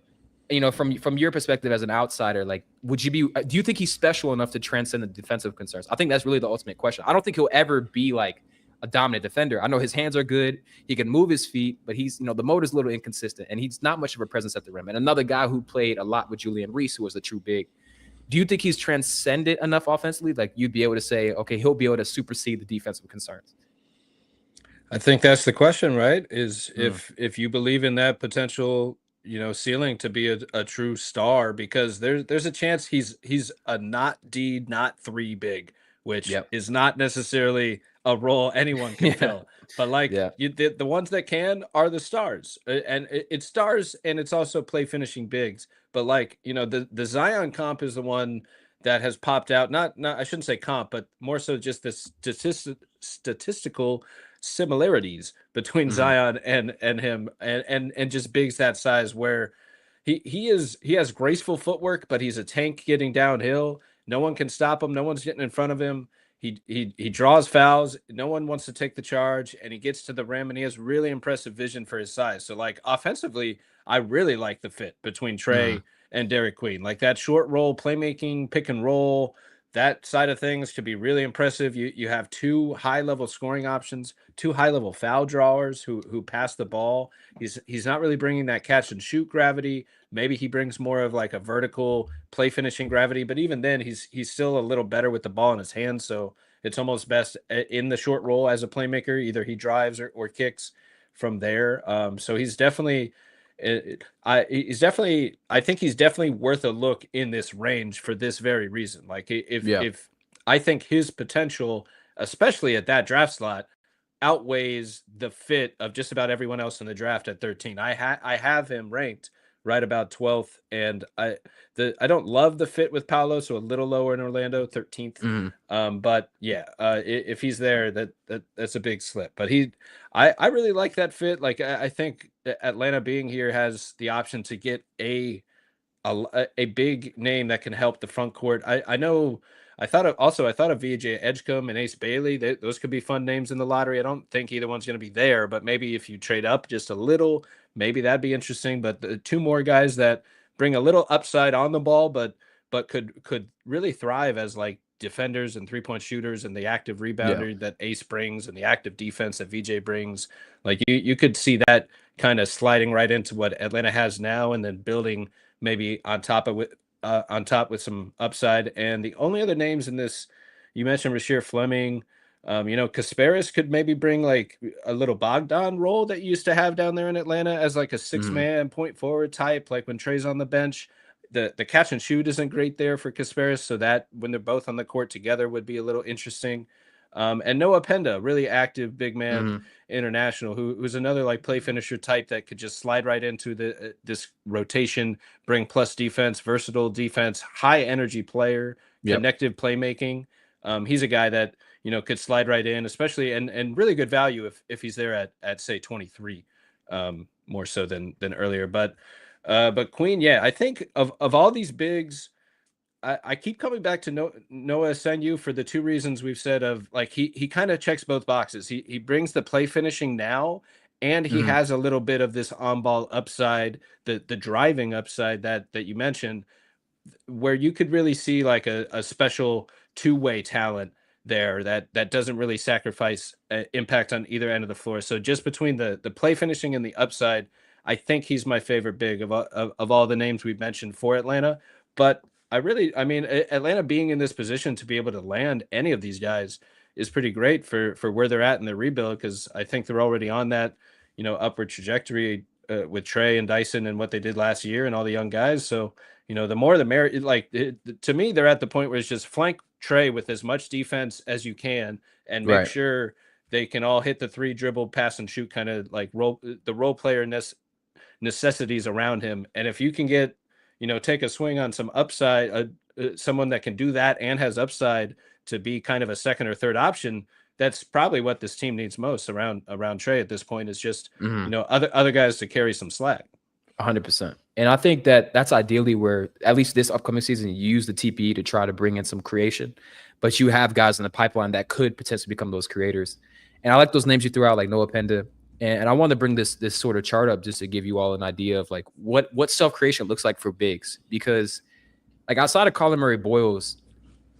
from your perspective as an outsider, like, do you think he's special enough to transcend the defensive concerns? I think that's really the ultimate question. I don't think he'll ever be like a dominant defender. I know his hands are good. He can move his feet, but he's, the mode is a little inconsistent and he's not much of a presence at the rim. And another guy who played a lot with Julian Reese, who was a true big. Do you think he's transcended enough offensively? Like you'd be able to say, okay, he'll be able to supersede the defensive concerns. I think that's the question, right? Is if you believe in that potential, ceiling to be a true star, because there's a chance he's a not D, not 3 big, which is not necessarily a role anyone can fill. But like the ones that can are the stars, and it's stars, and it's also play finishing bigs. But like the Zion comp is the one that has popped out. Not I shouldn't say comp, but more so just the statistical similarities between Zion and him, and just bigs that size, where he has graceful footwork, but he's a tank getting downhill. No one can stop him. No one's getting in front of him. He draws fouls. No one wants to take the charge, and he gets to the rim, and he has really impressive vision for his size. So, like, offensively, I really like the fit between Mm-hmm. Trey and Derik Queen. Like that short roll, playmaking, pick and roll, that side of things could be really impressive. You have two high level scoring options, two high level foul drawers who pass the ball. He's not really bringing that catch and shoot gravity. Maybe he brings more of like a vertical play finishing gravity, but even then, he's still a little better with the ball in his hands. So it's almost best in the short roll as a playmaker. Either he drives or kicks from there. So he's definitely. I think he's definitely worth a look in this range for this very reason. Like Yeah. if I think his potential, especially at that draft slot, outweighs the fit of just about everyone else in the draft at 13. I have him ranked right about 12th, and I don't love the fit with Paolo, so a little lower in Orlando, 13th. Mm-hmm. But yeah, if he's there, that's a big slip. But I really like that fit. Like I think Atlanta being here has the option to get a big name that can help the front court. I know. I thought of VJ Edgecombe and Ace Bailey. Those could be fun names in the lottery. I don't think either one's going to be there, but maybe if you trade up just a little, maybe that'd be interesting. But the two more guys that bring a little upside on the ball, but could really thrive as like defenders and 3-point shooters and the active Yeah. rebounder that Ace brings and the active defense that VJ brings. Like you could see that kind of sliding right into what Atlanta has now, and then building maybe on top with some upside. And the only other names in this, you mentioned Rasheer Fleming. Kasparis could maybe bring like a little Bogdan role that you used to have down there in Atlanta as like a Mm-hmm. six-man point forward type, like when Trey's on the bench. The catch and shoot isn't great there for Kasparis, so that when they're both on the court together would be a little interesting. And Noah Penda, really active big man Mm-hmm. international, who's another like play finisher type that could just slide right into this rotation, bring plus defense, versatile defense, high energy player, Yep. connective playmaking. He's a guy that could slide right in, especially and really good value if he's there at say 23, more so than earlier. But Queen, yeah, I think of all these bigs, I keep coming back to Noah Senyu for the two reasons we've said of like he kind of checks both boxes. He brings the play finishing now, and he Mm-hmm. has a little bit of this on ball upside, the driving upside that you mentioned, where you could really see like a special two-way talent there that doesn't really sacrifice impact on either end of the floor. So just between the play finishing and the upside, I think he's my favorite big of all the names we've mentioned for Atlanta. But I mean, Atlanta being in this position to be able to land any of these guys is pretty great for where they're at in the rebuild, because I think they're already on that upward trajectory with Trey and Dyson and what they did last year and all the young guys. So the more the merrier. Like to me, they're at the point where it's just flank Trey with as much defense as you can, and make Right. sure they can all hit the three dribble, pass and shoot kind of like role player necessities around him. And if you can get, take a swing on some upside, someone that can do that and has upside to be kind of a second or third option, that's probably what this team needs most around Trey at this point, is just Mm-hmm. other guys to carry some slack. 100%. And I think that that's ideally where, at least this upcoming season, you use the TPE to try to bring in some creation, but you have guys in the pipeline that could potentially become those creators. And I like those names you threw out, like Noah Penda. And I want to bring this sort of chart up just to give you all an idea of like what self-creation looks like for bigs. Because like outside of Colin Murray Boyles,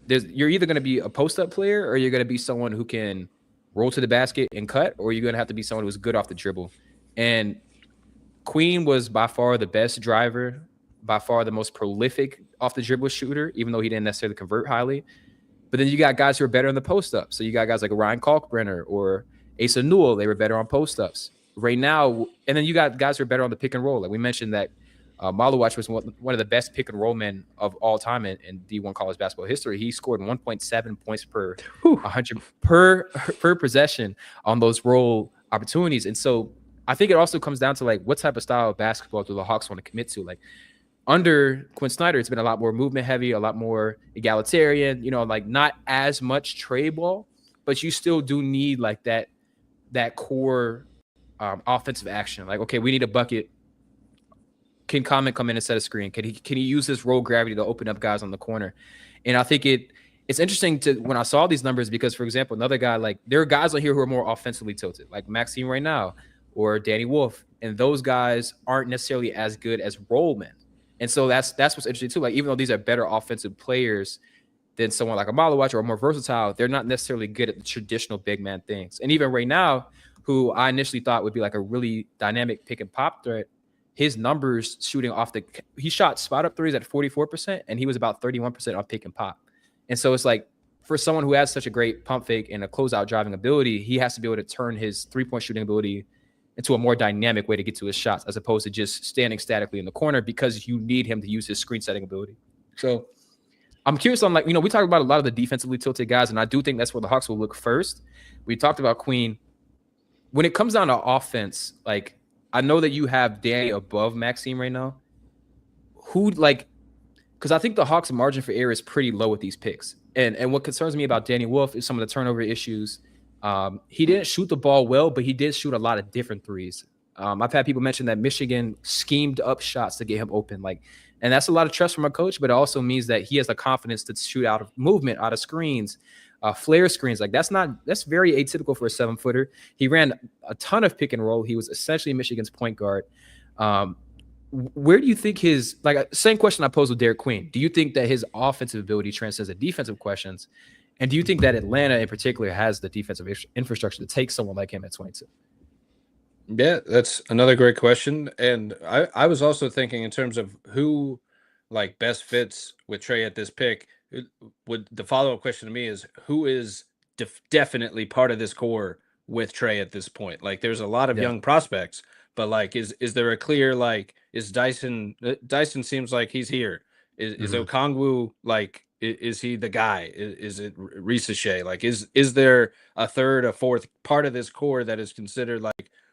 you're either going to be a post-up player, or you're going to be someone who can roll to the basket and cut, or you're going to have to be someone who's good off the dribble. And Queen was by far the best driver, by far the most prolific off the dribble shooter, even though he didn't necessarily convert highly. But then you got guys who are better in the post up. So you got guys like Ryan Kalkbrenner or Asa Newell. They were better on post ups. Right now, and then you got guys who are better on the pick and roll. Like we mentioned that Maluach was one of the best pick and roll men of all time in D1 college basketball history. He scored 1.7 points per 100 per possession on those roll opportunities. And so I think it also comes down to like what type of style of basketball do the Hawks want to commit to? Like under Quinn Snyder, it's been a lot more movement heavy, a lot more egalitarian, like not as much trade ball, but you still do need like that core offensive action. Like, okay, we need a bucket. Can Comment come in and set a screen? Can he use his roll gravity to open up guys on the corner? And I think it's interesting to when I saw these numbers because, for example, another guy like there are guys on here who are more offensively tilted, like Maxime right now or Danny Wolf, and those guys aren't necessarily as good as rollmen. And so that's what's interesting too. Like even though these are better offensive players than someone like a Malawach or more versatile, they're not necessarily good at the traditional big man things. And even right now, who I initially thought would be like a really dynamic pick and pop threat, his numbers shooting off he shot spot up threes at 44%, and he was about 31% on pick and pop. And so it's like for someone who has such a great pump fake and a closeout driving ability, he has to be able to turn his 3-point shooting ability into a more dynamic way to get to his shots, as opposed to just standing statically in the corner because you need him to use his screen setting ability. So I'm curious on, like, we talked about a lot of the defensively tilted guys, and I do think that's where the Hawks will look first. We talked about Queen. When it comes down to offense, like, I know that you have Danny above Maxime right now. Because I think the Hawks' margin for error is pretty low with these picks. And what concerns me about Danny Wolf is some of the turnover issues. He didn't shoot the ball well, but he did shoot a lot of different threes. I've had people mention that Michigan schemed up shots to get him open. And that's a lot of trust from a coach, but it also means that he has the confidence to shoot out of movement, out of screens, flare screens. That's very atypical for a 7-footer. He ran a ton of pick and roll. He was essentially Michigan's point guard. Where do you think same question I posed with Derik Queen. Do you think that his offensive ability transcends the defensive questions? And do you think that Atlanta in particular has the defensive infrastructure to take someone like him at 22? Yeah, that's another great question. And I was also thinking in terms of who best fits with Trey at this pick. The follow-up question to me is who is definitely part of this core with Trey at this point? There's a lot of young prospects, but is there a clear is Dyson seems like he's here. Is Okongwu is he the guy? Is it Risache? Is there a third, a fourth part of this core that is considered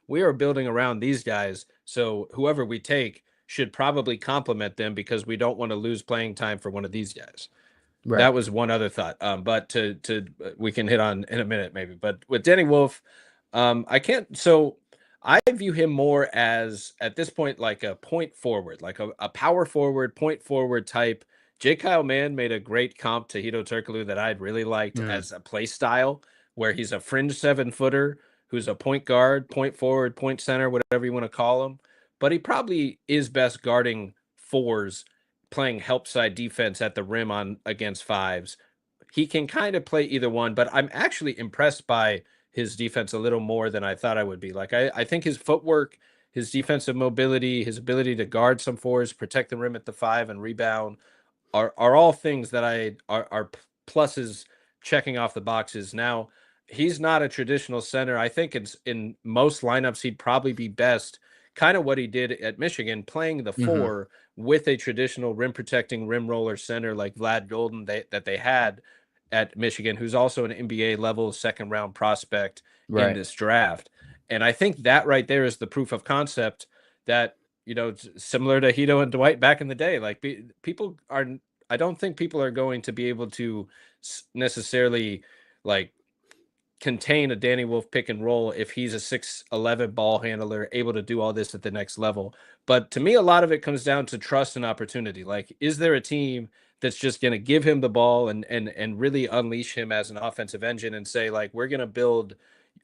we are building around these guys, so whoever we take should probably complement them because we don't want to lose playing time for one of these guys. Right. That was one other thought. But to we can hit on in a minute maybe. But with Danny Wolf, I can't. So I view him more as at this point a point forward, a power forward, point forward type. J. Kyle Mann made a great comp to Hedo Turkoglu that I'd really liked as a play style, where he's a fringe 7-footer who's a point guard, point forward, point center, whatever you want to call him. But he probably is best guarding 4s, playing help side defense at the rim against 5s. He can kind of play either one, but I'm actually impressed by his defense a little more than I thought I would be. I think his footwork, his defensive mobility, his ability to guard some 4s, protect the rim at the 5 and rebound are all things that are pluses checking off the boxes. Now, he's not a traditional center. I think in most lineups, he'd probably be best kind of what he did at Michigan, playing the 4 with a traditional rim protecting rim roller center like Vlad Golden that they had at Michigan, who's also an NBA level 2nd round prospect in this draft. And I think that right there is the proof of concept that, similar to Hedo and Dwight back in the day, I don't think people are going to be able to necessarily contain a Danny Wolf pick and roll if he's a 6'11" ball handler able to do all this at the next level. But to me, a lot of it comes down to trust and opportunity. Is there a team that's just going to give him the ball and really unleash him as an offensive engine and say, we're going to build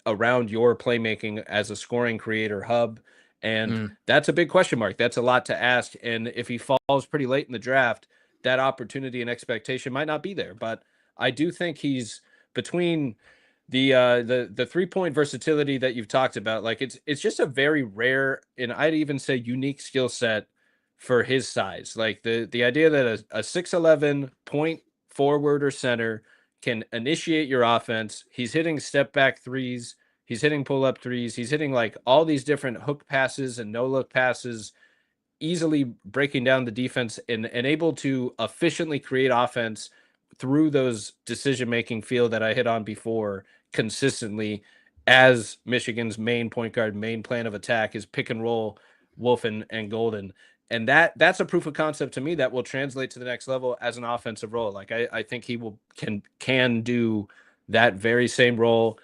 around your playmaking as a scoring creator hub? And that's a big question mark. That's a lot to ask. And if he falls pretty late in the draft, that opportunity and expectation might not be there. But I do think he's between the 3-point versatility that you've talked about. It's just a very rare, and I'd even say unique skill set for his size. The idea that a 6'11" point forward or center can initiate your offense. He's hitting step back 3s. He's hitting pull up 3s. He's hitting all these different hook passes and no look passes, easily breaking down the defense and able to efficiently create offense through those decision-making field that I hit on before consistently as Michigan's main point guard, main plan of attack is pick and roll Wolf and Golden. And that's a proof of concept to me that will translate to the next level as an offensive role. I think he can do that very same role,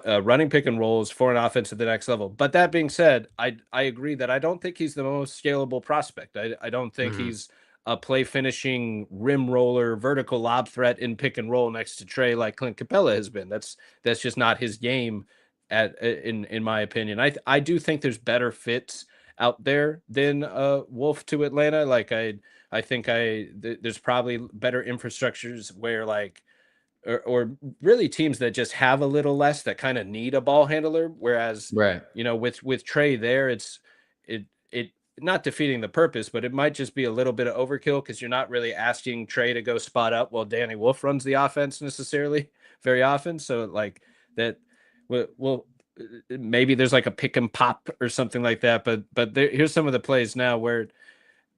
running pick and rolls for an offense at the next level. But that being said, I agree that I don't think he's the most scalable prospect. I don't think he's a play finishing rim roller, vertical lob threat in pick and roll next to Trey like Clint Capella has been. That's just not his game in my opinion. I do think there's better fits out there than Wolf to Atlanta. Like I think there's probably better infrastructures where like or really teams that just have a little less that kind of need a ball handler. Whereas, Right. with Trey there, it not defeating the purpose, but it might just be a little bit of overkill because you're not really asking Trey to go spot up while Danny Wolf runs the offense necessarily very often. So like that, well, maybe there's like a pick and pop or something like that. But here's some of the plays now where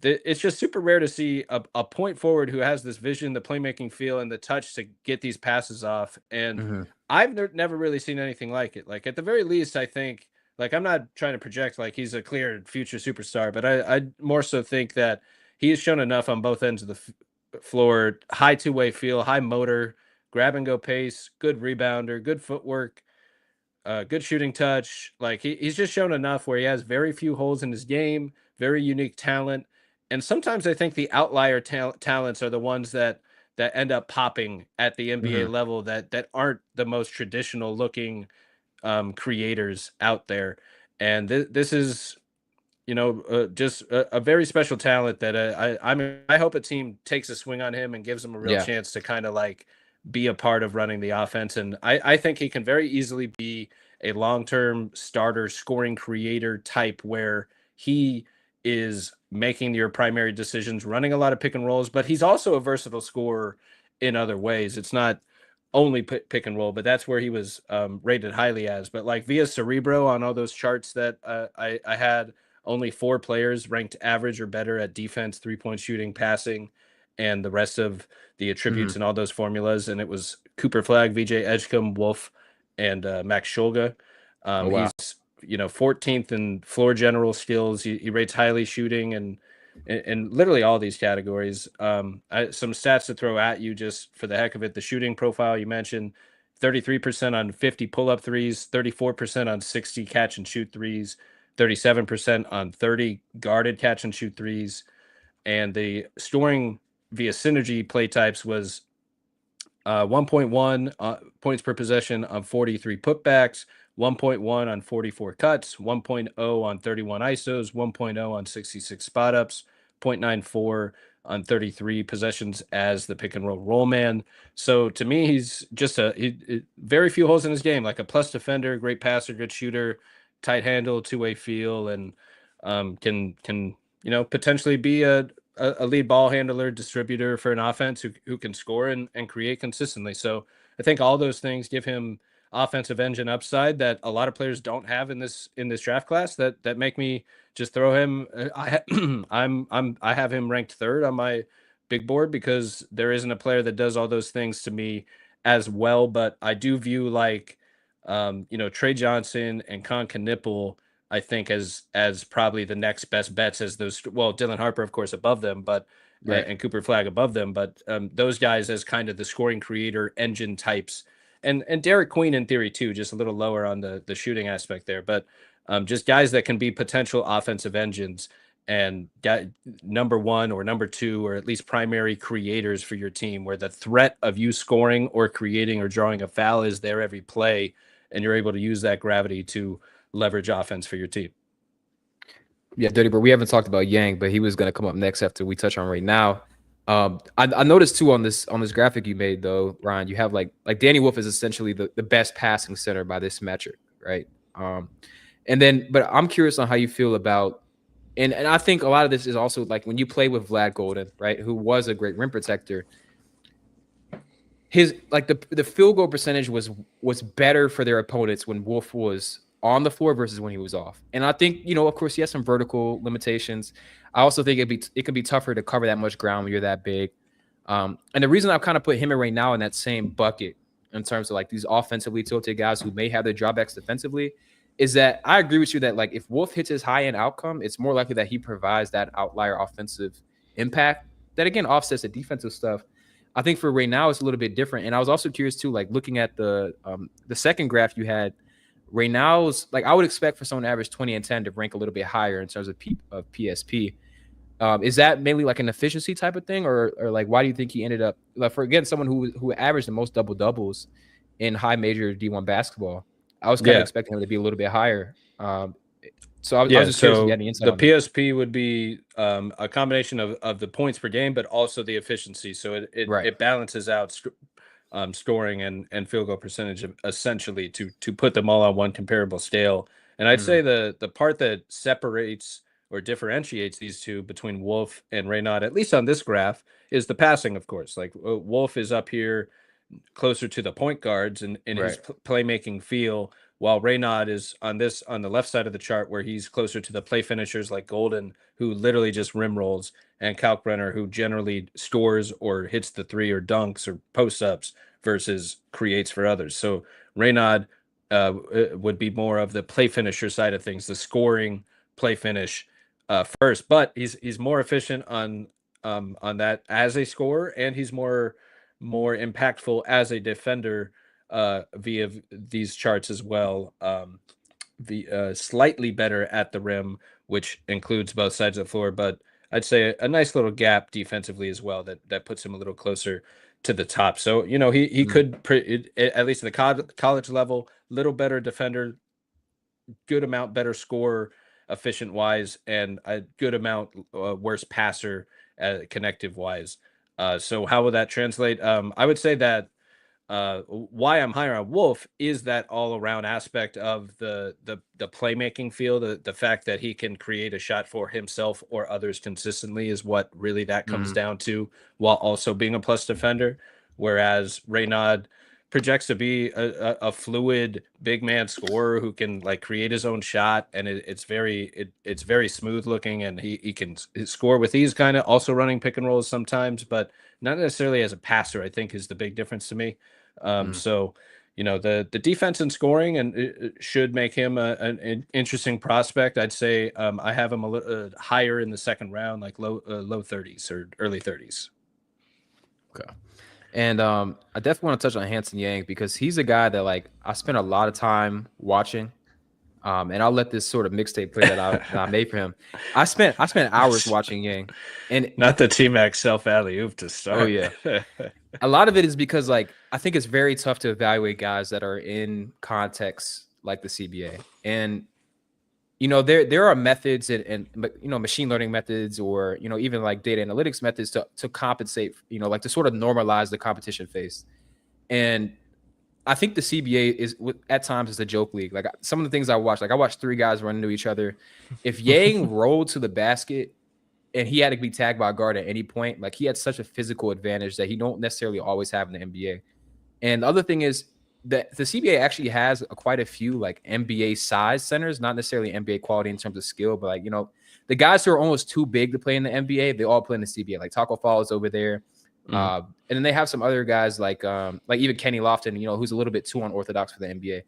it's just super rare to see a point forward who has this vision, the playmaking feel, and the touch to get these passes off. And Mm-hmm. I've never really seen anything like it. Like at the very least, I think, like I'm not trying to project like he's a clear future superstar, but I more so think that he has shown enough on both ends of the floor, high two-way feel, high motor, grab and go pace, good rebounder, good footwork, good shooting touch. Like he's just shown enough where he has very few holes in his game, very unique talent. And sometimes I think the outlier talents are the ones that end up popping at the NBA Mm-hmm. level that aren't the most traditional looking creators out there. And this is just a very special talent that I hope a team takes a swing on him and gives him a real Yeah. chance to kind of like be a part of running the offense. And I think he can very easily be a long-term starter, scoring creator type where he is making your primary decisions, running a lot of pick and rolls, but he's also a versatile scorer in other ways. It's not only pick and roll, but that's where he was rated highly as. But like via Cerebro on all those charts that I had, only 4 players ranked average or better at defense, 3-point shooting, passing, and the rest of the Mm-hmm. attributes and all those formulas. And it was Cooper Flag, VJ Edgecombe, Wolf, and Max Shulga. Oh wow. He's 14th in floor general skills. He rates highly shooting and literally all these categories. Some stats to throw at you just for the heck of it. The shooting profile you mentioned, 33% on 50 pull-up threes, 34% on 60 catch and shoot threes, 37% on 30 guarded catch and shoot threes. And the scoring via synergy play types was 1.1 points per possession on 43 putbacks, 1.1 on 44 cuts, 1.0 on 31 ISOs, 1.0 on 66 spot ups, 0.94 on 33 possessions as the pick and roll man. So to me, he's just very few holes in his game, like a plus defender, great passer, good shooter, tight handle, two-way feel, and can potentially be a lead ball handler, distributor for an offense who can score and create consistently. So I think all those things give him offensive engine upside that a lot of players don't have in this draft class that make me just throw him. I have him ranked third on my big board because there isn't a player that does all those things to me as well. But I do view like Trey Johnson and Con Knipple, I think as probably the next best bets as those. Well, Dylan Harper, of course, above them, but Right. and Cooper Flag above them, but those guys as kind of the scoring creator engine types, and Derik Queen in theory too, just a little lower on the shooting aspect there, but just guys that can be potential offensive engines and number one or number two or at least primary creators for your team, where the threat of you scoring or creating or drawing a foul is there every play, and you're able to use that gravity to leverage offense for your team. Yeah, Dirty Bro. We haven't talked about Yang, but he was going to come up next after we touch on right now. I noticed too on this graphic you made though, Ryan. You have like Danny Wolf is essentially the best passing center by this metric, right? And then, but I'm curious on how you feel about, and I think a lot of this is also like when you play with Vlad Golden, right, who was a great rim protector. His like the field goal percentage was better for their opponents when Wolf was on the floor versus when he was off. And I think, of course, he has some vertical limitations. I also think it can be tougher to cover that much ground when you're that big. And the reason I've kind of put him in right now in that same bucket in terms of like these offensively tilted guys who may have their drawbacks defensively is that I agree with you that like if Wolf hits his high end outcome, it's more likely that he provides that outlier offensive impact that again offsets the defensive stuff. I think for right now it's a little bit different. And I was also curious too, like looking at the second graph you had. Right now, like I would expect for someone to average 20 and 10 to rank a little bit higher in terms of PSP. Is that mainly like an efficiency type of thing, or like why do you think he ended up like for again someone who averaged the most double doubles in high major D1 basketball? I was kind of Yeah. expecting him to be a little bit higher. So I was Yeah, just curious if you so had any insight the on that. PSP would be a combination of the points per game, but also the efficiency. So Right. it balances out scoring and field goal percentage essentially to put them all on one comparable scale. And I'd Mm, say the part that separates or differentiates these two between Wolf and Reynaud, at least on this graph, is the passing, of course. Like Wolf is up here closer to the point guards and in his right. playmaking feel, while Reynaud is on the left side of the chart where he's closer to the play finishers like Golden, who literally just rim rolls, and Kalkbrenner, who generally scores or hits the three or dunks or post ups versus creates for others. So Reynaud would be more of the play finisher side of things, the scoring play finish first, but he's more efficient on that as a scorer, and he's more impactful as a defender via these charts as well. Slightly better at the rim, which includes both sides of the floor, but I'd say a nice little gap defensively as well that puts him a little closer to the top. So he Mm, could at least at the college level, little better defender, good amount better scorer, efficient wise, and a good amount worse passer, connective wise. So how will that translate? I would say that why I'm higher on Wolf is that all around aspect of the playmaking feel, the fact that he can create a shot for himself or others consistently is what really that comes mm, down to, while also being a plus defender. Whereas Reynaud projects to be a fluid big man scorer who can like create his own shot, and it's very smooth looking, and he can score with ease, kind of also running pick and rolls sometimes, but not necessarily as a passer. I think is the big difference to me. mm. So, the defense and scoring and it should make him an interesting prospect. I'd say I have him a little higher in the second round, like low 30s or early 30s. Okay. And I definitely want to touch on Hansen Yang because he's a guy that like I spent a lot of time watching. And I'll let this sort of mixtape play that I made for him. I spent hours watching Yang, and Not the T-Mac self alley oop to oh start. yeah, a lot of it is because like I think it's very tough to evaluate guys that are in context like the CBA, and there are methods and machine learning methods or even like data analytics methods to compensate, like to sort of normalize the competition phase. And I think the CBA is at times is a joke league. Like some of the things I watched, like I watched three guys run into each other. If Yang rolled to the basket and he had to be tagged by a guard at any point, like he had such a physical advantage that he don't necessarily always have in the NBA. And the other thing is that the CBA actually has quite a few like NBA size centers, not necessarily NBA quality in terms of skill, but like, the guys who are almost too big to play in the NBA, they all play in the CBA. Like Taco Fall is over there. Mhm. And then they have some other guys like even Kenny Lofton, who's a little bit too unorthodox for the NBA.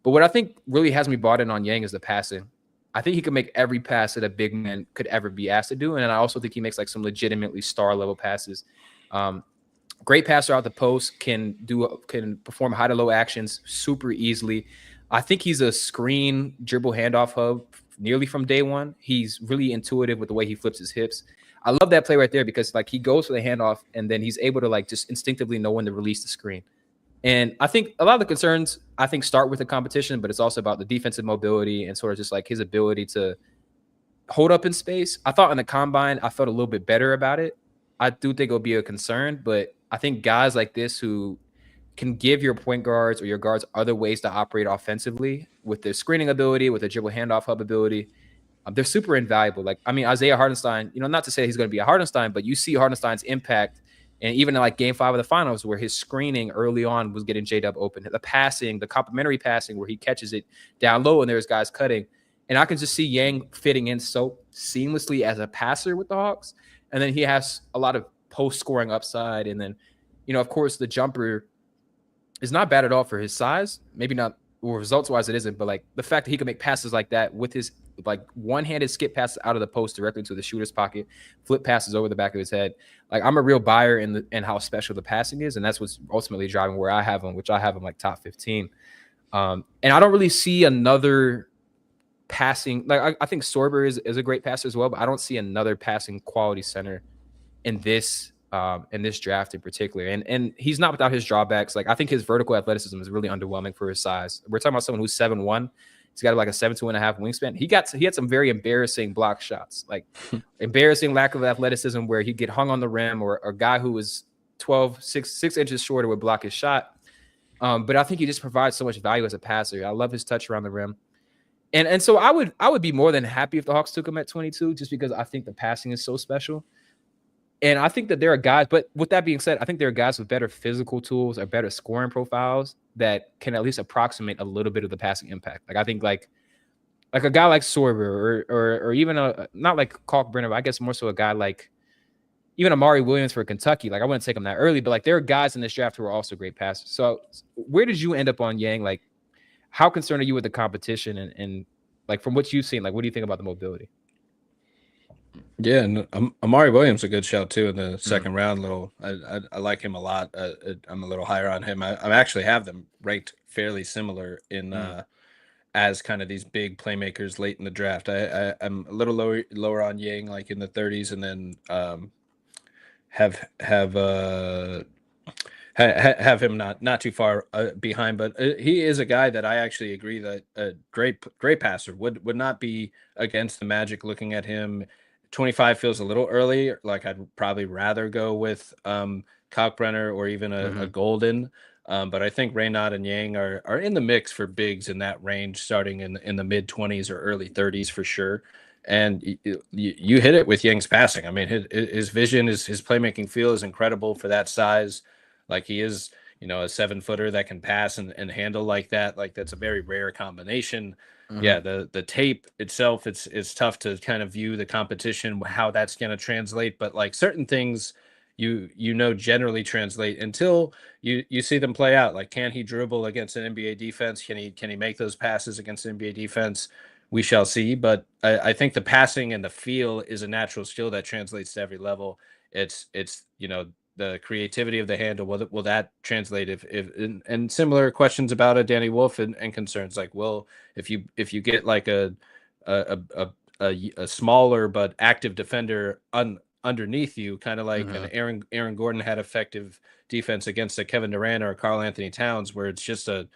But what I think really has me bought in on Yang is the passing. I think he can make every pass that a big man could ever be asked to do. And I also think he makes like some legitimately star level passes. Um, Great passer out the post, can perform high to low actions super easily. I think he's a screen dribble handoff hub nearly from day one. He's really intuitive with the way he flips his hips. I love that play right there because like he goes for the handoff and then he's able to like just instinctively know when to release the screen. And I think a lot of the concerns start with the competition, but it's also about the defensive mobility and sort of just like his ability to hold up in space. I thought in the combine, I felt a little bit better about it. I do think it'll be a concern, but I think guys like this who can give your point guards or your guards other ways to operate offensively with their screening ability, with their dribble handoff hub ability, they're super invaluable. Like, I mean, Isaiah Hartenstein, not to say he's going to be a Hartenstein, but you see Hartenstein's impact. And even in like game 5 of the finals, where his screening early on was getting J-Dub open, the passing, the complementary passing where he catches it down low and there's guys cutting. And I can just see Yang fitting in so seamlessly as a passer with the Hawks. And then he has a lot of post-scoring upside. And then, of course, the jumper is not bad at all for his size. Maybe not, or results-wise it isn't, but like the fact that he can make passes like that with his like one-handed skip passes out of the post directly to the shooter's pocket, flip passes over the back of his head. Like I'm a real buyer in how special the passing is, and that's what's ultimately driving where I have him, which I have him like top 15. And I don't really see another passing. Like I think Sorber is a great passer as well, but I don't see another passing quality center in this draft in particular. And he's not without his drawbacks. Like I think his vertical athleticism is really underwhelming for his size. We're talking about someone who's 7'1". He's got like a 7'2.5" wingspan. He had some very embarrassing block shots, like embarrassing lack of athleticism where he'd get hung on the rim, or a guy who was 6 inches shorter would block his shot. But I think he just provides so much value as a passer. I love his touch around the rim. And so I would be more than happy if the Hawks took him at 22, just because I think the passing is so special. And I think that there are guys, but with that being said, I think there are guys with better physical tools or better scoring profiles that can at least approximate a little bit of the passing impact. Like I think like a guy like Sorber or even not like Kalkbrenner, but I guess more so a guy like even Amari Williams for Kentucky. Like I wouldn't take him that early, but like there are guys in this draft who are also great passers. So where did you end up on Yang? Like how concerned are you with the competition and like from what you've seen, like what do you think about the mobility? Yeah, and Amari Williams a good shout too in the second round. I like him a lot. I'm a little higher on him. I actually have them ranked fairly similar in as kind of these big playmakers late in the draft. I'm a little lower on Yang, like in the 30s, and then have him not too far behind. But he is a guy that I actually agree that a great passer would not be against the Magic. Looking at him, 25 feels a little early. Like I'd probably rather go with Kalkbrenner or even a Golden. But I think Reynaud and Yang are in the mix for bigs in that range, starting in the mid 20s or early 30s for sure. And you hit it with Yang's passing. I mean, his vision, his playmaking feel is incredible for that size. Like he is, a 7-footer that can pass and handle like that. Like that's a very rare combination. Yeah, the tape itself, it's tough to kind of view the competition, how that's going to translate. But like certain things, generally translate until you see them play out. Like, can he dribble against an NBA defense? Can he make those passes against an NBA defense? We shall see. But I think the passing and the feel is a natural skill that translates to every level. It's the creativity of the handle. Will that translate if and similar questions about a Danny Wolf and concerns like, well, if you get like a smaller but active defender underneath you, kind of like an Aaron Gordon had effective defense against a Kevin Durant or a Karl Anthony Towns, where it's just a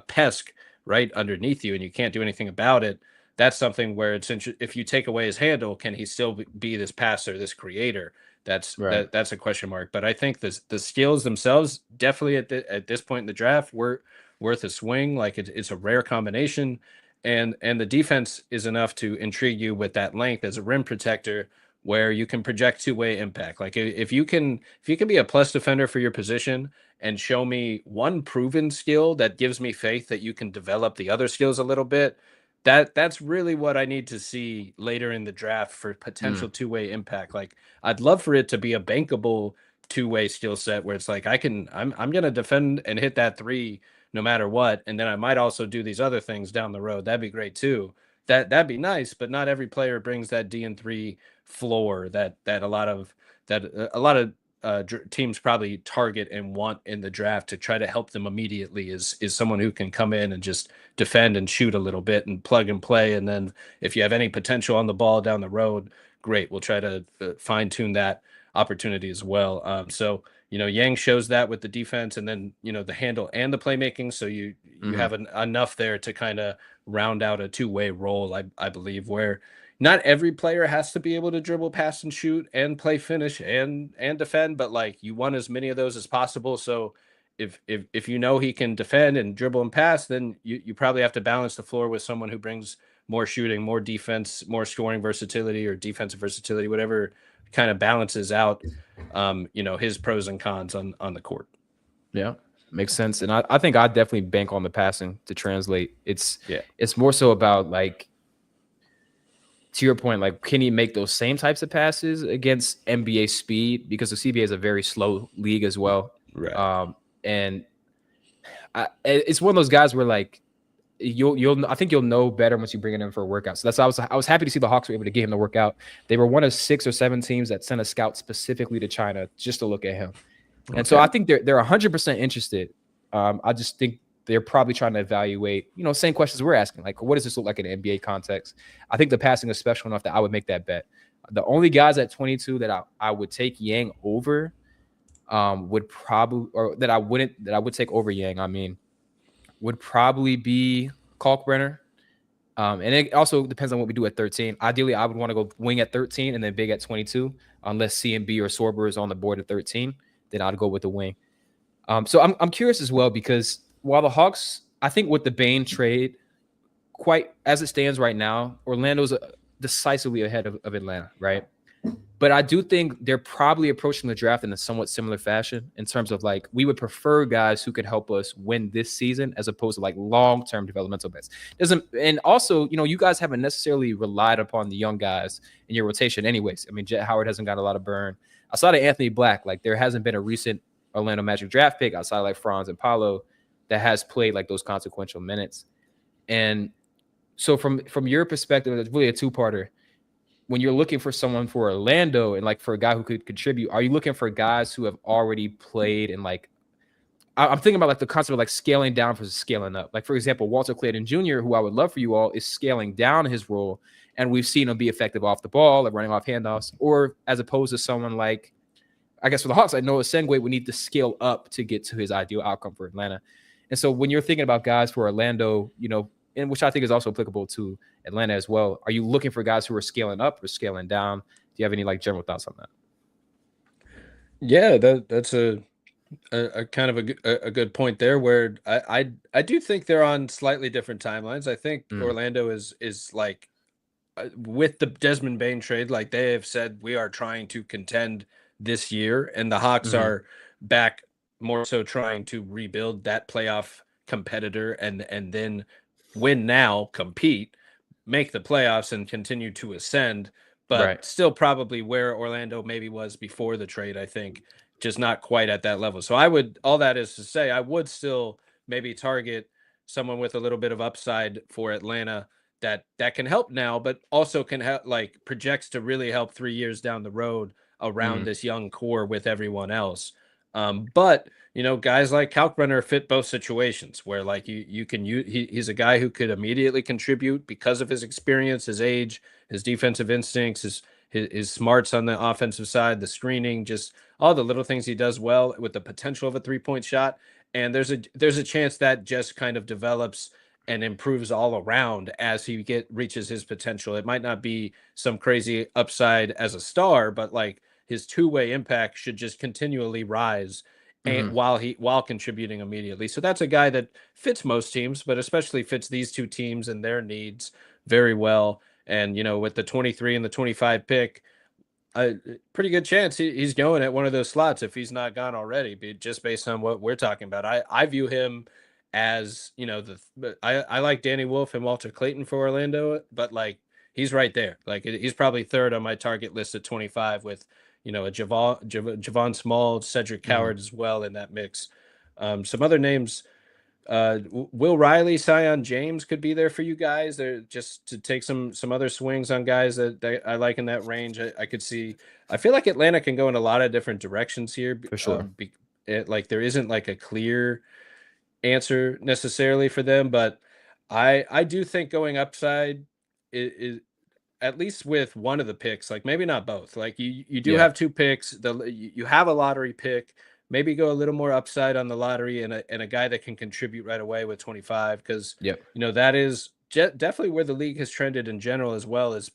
pest right underneath you and you can't do anything about it. That's something where if you take away his handle, can he still be this passer, this creator? That's a question mark. But I think the skills themselves definitely at this point in the draft were worth a swing. Like it's a rare combination, and the defense is enough to intrigue you with that length as a rim protector, where you can project two-way impact. Like if you can be a plus defender for your position and show me one proven skill that gives me faith that you can develop the other skills a little bit, that's really what I need to see later in the draft for potential two-way impact. Like I'd love for it to be a bankable two-way skill set where it's like I'm going to defend and hit that three no matter what, and then I might also do these other things down the road. That'd be great too. That'd be nice, but not every player brings that D&3 floor that a lot of teams probably target and want in the draft to try to help them immediately is someone who can come in and just defend and shoot a little bit and plug and play. And then if you have any potential on the ball down the road, great. We'll try to fine tune that opportunity as well. So, Yang shows that with the defense and then, the handle and the playmaking. So you have enough there to kind of round out a two-way role, I believe, where not every player has to be able to dribble, pass, and shoot and play finish and defend, but like you want as many of those as possible. So if he can defend and dribble and pass, then you probably have to balance the floor with someone who brings more shooting, more defense, more scoring versatility or defensive versatility, whatever kind of balances out his pros and cons on the court. Yeah, makes sense. And I think I definitely bank on the passing to translate. It's more so about like, to your point, like, can he make those same types of passes against NBA speed? Because the CBA is a very slow league as well. Right. And it's one of those guys where like I think you'll know better once you bring it in for a workout. So that's why I was happy to see the Hawks were able to get him to work out. They were one of 6 or 7 teams that sent a scout specifically to China just to look at him. And so I think they're 100% interested. I just think they're probably trying to evaluate, same questions we're asking. Like, what does this look like in an NBA context? I think the passing is special enough that I would make that bet. The only guys at 22 that I would take Yang over would probably, or that I would take over Yang, would probably be Kalkbrenner. And it also depends on what we do at 13. Ideally, I would want to go wing at 13 and then big at 22. Unless CMB or Sorber is on the board at 13, then I'd go with the wing. So I'm curious as well, because while the Hawks, I think with the Bane trade, quite as it stands right now, Orlando's decisively ahead of Atlanta, right? But I do think they're probably approaching the draft in a somewhat similar fashion in terms of like, we would prefer guys who could help us win this season as opposed to like long-term developmental bets. And also, you guys haven't necessarily relied upon the young guys in your rotation anyways. I mean, Jet Howard hasn't got a lot of burn. Outside of Anthony Black, like there hasn't been a recent Orlando Magic draft pick outside of like Franz and Paolo that has played like those consequential minutes. And so from your perspective, it's really a two-parter. When you're looking for someone for Orlando and like for a guy who could contribute, are you looking for guys who have already played and like, I'm thinking about like the concept of like scaling down versus scaling up. Like, for example, Walter Clayton Jr., who I would love for you all, is scaling down his role. And we've seen him be effective off the ball, like running off handoffs, or as opposed to someone like, I guess for the Hawks, I know Sengue would need to scale up to get to his ideal outcome for Atlanta. And so when you're thinking about guys for Orlando, and which I think is also applicable to Atlanta as well, are you looking for guys who are scaling up or scaling down? Do you have any like general thoughts on that? Yeah, that's a kind of a good point there, where I do think they're on slightly different timelines. I think Orlando is like, with the Desmond Bane trade, like they have said, we are trying to contend this year, and the Hawks are back more so trying to rebuild that playoff competitor and then win now, compete, make the playoffs, and continue to ascend. But still probably where Orlando maybe was before the trade, I think, just not quite at that level. So all that is to say, I would still maybe target someone with a little bit of upside for Atlanta that can help now, but also can help, like projects to really help 3 years down the road around this young core with everyone else. But guys like Kalkbrenner fit both situations, where like you can use, he's a guy who could immediately contribute because of his experience, his age, his defensive instincts, his smarts on the offensive side, the screening, just all the little things he does well, with the potential of a 3-point shot. And there's a chance that just kind of develops and improves all around as he reaches his potential. It might not be some crazy upside as a star, but like his two-way impact should just continually rise, and while contributing immediately. So that's a guy that fits most teams, but especially fits these two teams and their needs very well. And with the 23 and the 25 pick, a pretty good chance he's going at one of those slots if he's not gone already, just based on what we're talking about. I view him as, I like Danny Wolf and Walter Clayton for Orlando, but like he's right there. Like he's probably third on my target list at 25, with a Javon Small, Cedric Coward as well in that mix. Some other names, Will Riley, Sion James could be there for you guys. They're just to take some other swings on guys that I like in that range. I could see. I feel like Atlanta can go in a lot of different directions here. For sure. Like there isn't like a clear answer necessarily for them, but I do think going upside is at least with one of the picks, like maybe not both. Like you do have two picks. You have a lottery pick. Maybe go a little more upside on the lottery, and a guy that can contribute right away with 25, because that is definitely where the league has trended in general, as well as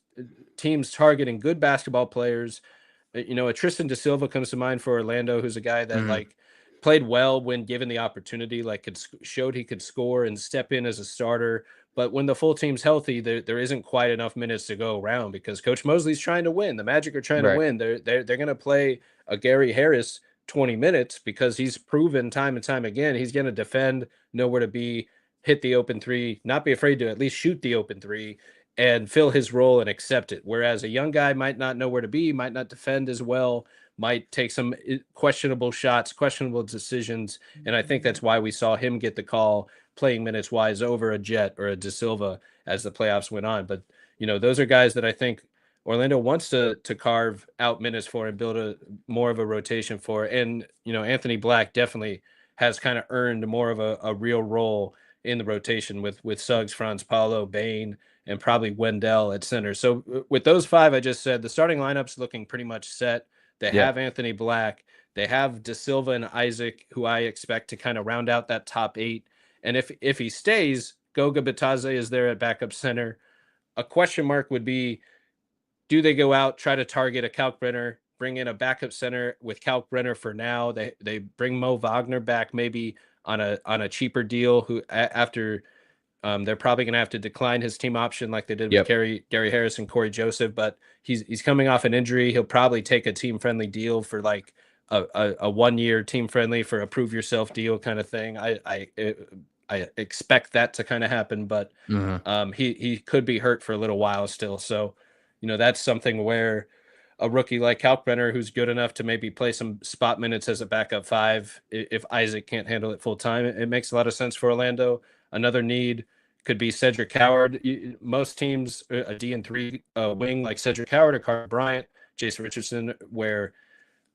teams targeting good basketball players. A Tristan Da Silva comes to mind for Orlando, who's a guy that like played well when given the opportunity, like showed he could score and step in as a starter. But when the full team's healthy, there isn't quite enough minutes to go around, because Coach Mosley's trying to win. The Magic are trying to win. They're going to play a Gary Harris 20 minutes, because he's proven time and time again he's going to defend, know where to be, hit the open three, not be afraid to at least shoot the open three, and fill his role and accept it. Whereas a young guy might not know where to be, might not defend as well, might take some questionable shots, questionable decisions. And I think that's why we saw him get the call, playing minutes wise, over a Jet or a Da Silva as the playoffs went on. But those are guys that I think Orlando wants to carve out minutes for and build a more of a rotation for. And Anthony Black definitely has kind of earned more of a real role in the rotation with Suggs, Franz Paulo, Bain, and probably Wendell at center. So with those five I just said, the starting lineup's looking pretty much set. They Yeah. have Anthony Black. They have Da Silva and Isaac, who I expect to kind of round out that top 8. And if he stays, Goga Bitadze is there at backup center. A question mark would be, do they go out, try to target a Kalkbrenner, bring in a backup center with Kalkbrenner for now? They bring Mo Wagner back maybe on a cheaper deal, who after they're probably going to have to decline his team option like they did with Yep. Gary Harris and Corey Joseph, but he's coming off an injury. He'll probably take a team friendly deal for like a 1 year team friendly for a prove yourself deal kind of thing. I expect that to kind of happen, but he could be hurt for a little while still. So, that's something where a rookie like Kalkbrenner, who's good enough to maybe play some spot minutes as a backup 5, if Isaac can't handle it full time, it makes a lot of sense for Orlando. Another need could be Cedric Howard. Most teams, a D&3 wing like Cedric Howard or Carter Bryant, Jason Richardson, where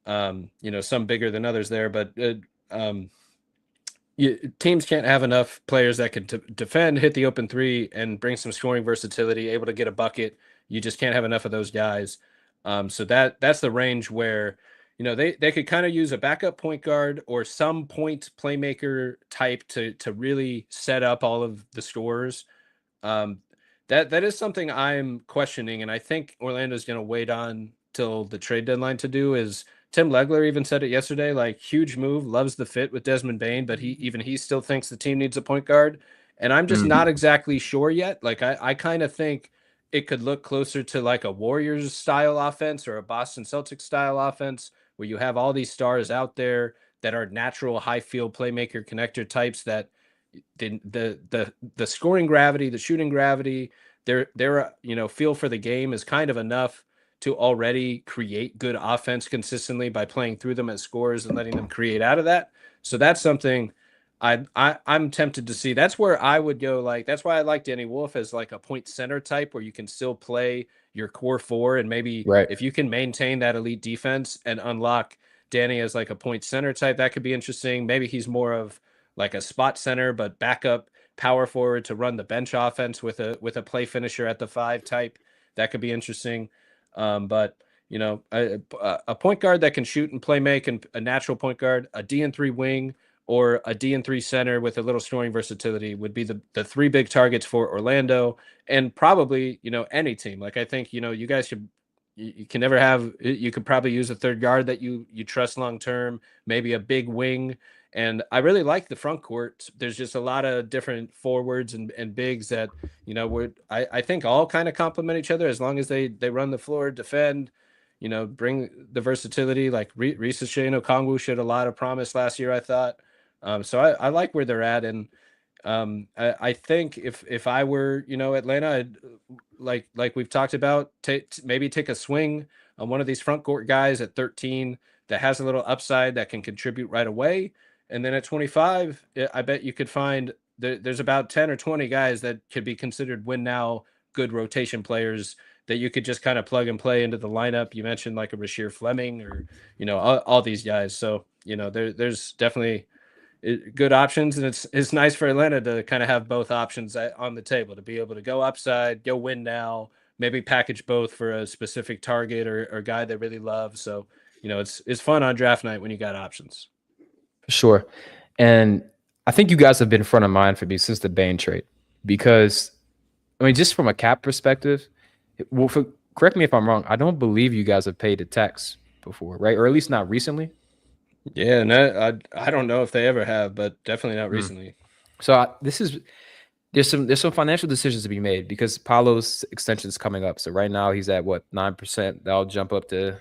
some bigger than others there, but teams can't have enough players that can defend, hit the open 3, and bring some scoring versatility, able to get a bucket. You just can't have enough of those guys. So that's the range where they could kind of use a backup point guard or some point playmaker type to really set up all of the scorers. That is something I'm questioning, and I think Orlando's going to wait on till the trade deadline to do. Is Tim Legler even said it yesterday, like, huge move, loves the fit with Desmond Bane, but he still thinks the team needs a point guard. And I'm just not exactly sure yet. Like, I kind of think it could look closer to like a Warriors style offense or a Boston Celtics style offense, where you have all these stars out there that are natural high field playmaker connector types that the scoring gravity, the shooting gravity, their feel for the game is kind of enough to already create good offense consistently by playing through them as scorers and letting them create out of that. So that's something I'm tempted to see. That's where I would go. Like, that's why I like Danny Wolf as like a point center type, where you can still play your core 4, and maybe Right. if you can maintain that elite defense and unlock Danny as like a point center type, that could be interesting. Maybe he's more of like a spot center, but backup power forward to run the bench offense with a play finisher at the 5 type. That could be interesting. But a point guard that can shoot and play make, and a natural point guard, a D&3 wing, or a D&3 center with a little scoring versatility would be the 3 big targets for Orlando, and probably any team. Like, I think you guys should. You can never have. You could probably use a third guard that you trust long term. Maybe a big wing. And I really like the front court. There's just a lot of different forwards and bigs that would I think all kind of complement each other, as long as they run the floor, defend, bring the versatility. Like Risa Shane Okongwu showed a lot of promise last year, I thought. So I like where they're at, and I think if I were Atlanta, I'd, like we've talked about, maybe take a swing on one of these front court guys at 13 that has a little upside that can contribute right away. And then at 25, I bet you could find there's about 10 or 20 guys that could be considered win now good rotation players that you could just kind of plug and play into the lineup. You mentioned like a Rasheer Fleming, or all these guys. So there's definitely good options, and it's nice for Atlanta to kind of have both options on the table, to be able to go upside, go win now, maybe package both for a specific target or guy they really love. So it's fun on draft night when you got options. For sure. And I think you guys have been front of mind for me since the Bane trade, because, I mean, just from a cap perspective, correct me if I'm wrong, I don't believe you guys have paid a tax before, right? Or at least not recently. Yeah, no, I don't know if they ever have, but definitely not recently. So there's some financial decisions to be made, because Paolo's extension is coming up. So right now he's at what, 9%. That'll jump up to.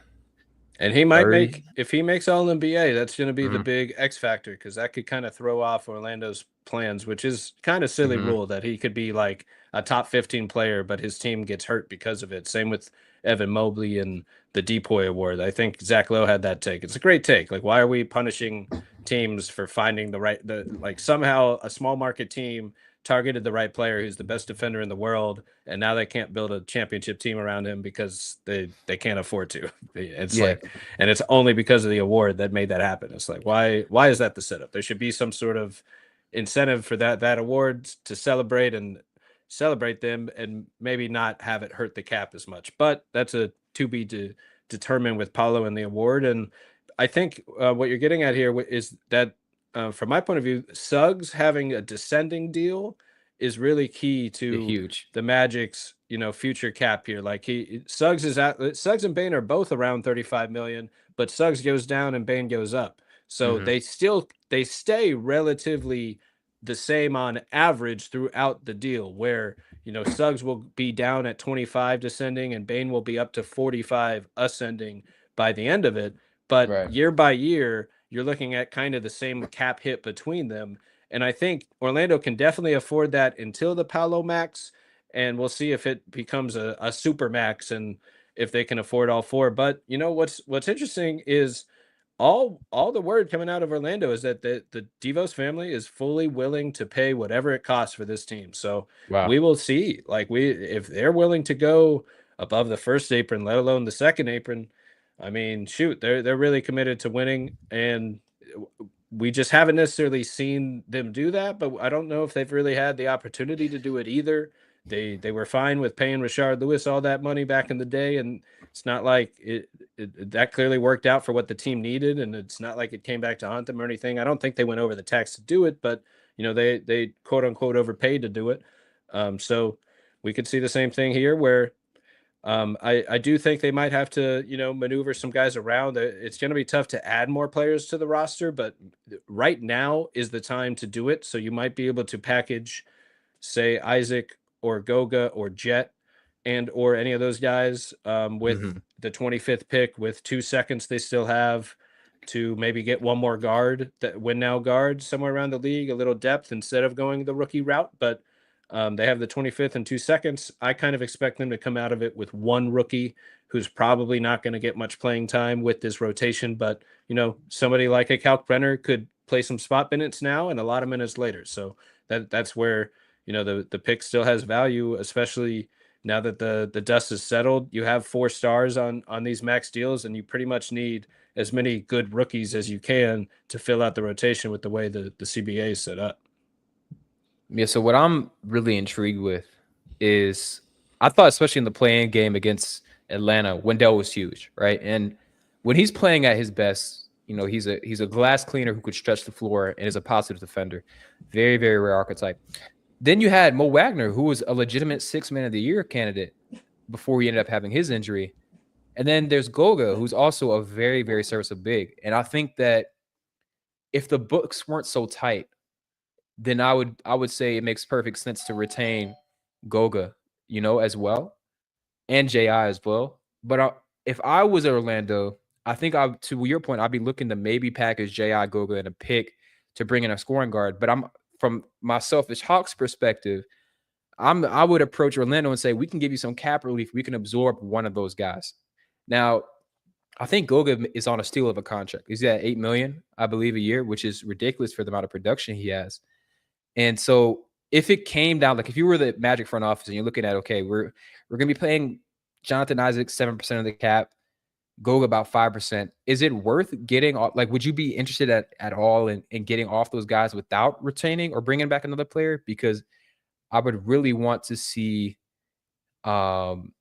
And he might 30. if he makes All NBA, that's going to be the big X factor, because that could kind of throw off Orlando's plans, which is kind of silly rule that he could be like a top 15 player, but his team gets hurt because of it. Same with Evan Mobley and the Depoy Award. I think Zach Lowe had that take. It's a great take. Like, why are we punishing teams for finding like somehow a small market team targeted the right player who's the best defender in the world, and now they can't build a championship team around him because they can't afford to. It's Yeah. like, and it's only because of the award that made that happen. It's like, why is that the setup? There should be some sort of incentive for that award to celebrate them, and maybe not have it hurt the cap as much. But that's a to be determined with Paulo and the award. And I think what you're getting at here is that, from my point of view, Suggs having a descending deal is really key Yeah, to huge. the Magic's future cap here. Like Suggs and Bane are both around 35 million, but Suggs goes down and Bane goes up. So Mhm. they stay relatively the same on average throughout the deal, where Suggs will be down at 25 descending and Bane will be up to 45 ascending by the end of it. But Right. year by year, you're looking at kind of the same cap hit between them. And I think Orlando can definitely afford that until the Paolo max. And we'll see if it becomes a super max and if they can afford all four. But what's interesting is all the word coming out of Orlando is that the Devos family is fully willing to pay whatever it costs for this team. So Wow. we will see. Like, if they're willing to go above the first apron, let alone the second apron, I mean, shoot, they're really committed to winning, and we just haven't necessarily seen them do that. But I don't know if they've really had the opportunity to do it either. They were fine with paying Rashard Lewis all that money back in the day, and it's not like that clearly worked out for what the team needed, and it's not like it came back to haunt them or anything. I don't think they went over the tax to do it, but they quote unquote overpaid to do it. So we could see the same thing here, where I do think they might have to maneuver some guys around. It's going to be tough to add more players to the roster, but right now is the time to do it. So you might be able to package, say, Isaac or Goga or Jet and or any of those guys with Mhm. the 25th pick, with 2 seconds they still have to maybe get one more guard, that win now guard somewhere around the league, a little depth instead of going the rookie route. But they have the 25th and 2 seconds. I kind of expect them to come out of it with one rookie who's probably not going to get much playing time with this rotation. But somebody like a Kalkbrenner could play some spot minutes now and a lot of minutes later. So that's where the pick still has value, especially now that the dust is settled. You have 4 stars on these max deals, and you pretty much need as many good rookies as you can to fill out the rotation with the way the CBA is set up. Yeah, so what I'm really intrigued with is I thought, especially in the play-in game against Atlanta, Wendell was huge, right? And when he's playing at his best, he's a glass cleaner who could stretch the floor and is a positive defender. Very, very rare archetype. Then you had Mo Wagner, who was a legitimate 6 man of the year candidate before he ended up having his injury. And then there's Goga, who's also a very, very serviceable big. And I think that if the books weren't so tight, then I would say it makes perfect sense to retain Goga, as well, and JI as well. But if I was Orlando, I think to your point, I'd be looking to maybe package JI, Goga, and a pick to bring in a scoring guard. But I'm from my selfish Hawks perspective, I would approach Orlando and say we can give you some cap relief. We can absorb one of those guys. Now, I think Goga is on a steal of a contract. He's at 8 million, I believe, a year, which is ridiculous for the amount of production he has. And so if it came down, like if you were the Magic front office and you're looking at, okay, we're gonna be paying Jonathan Isaac 7% of the cap, Goga about 5%. Is it worth getting off? Like, would you be interested at all in getting off those guys without retaining or bringing back another player? Because I would really want to see. Um,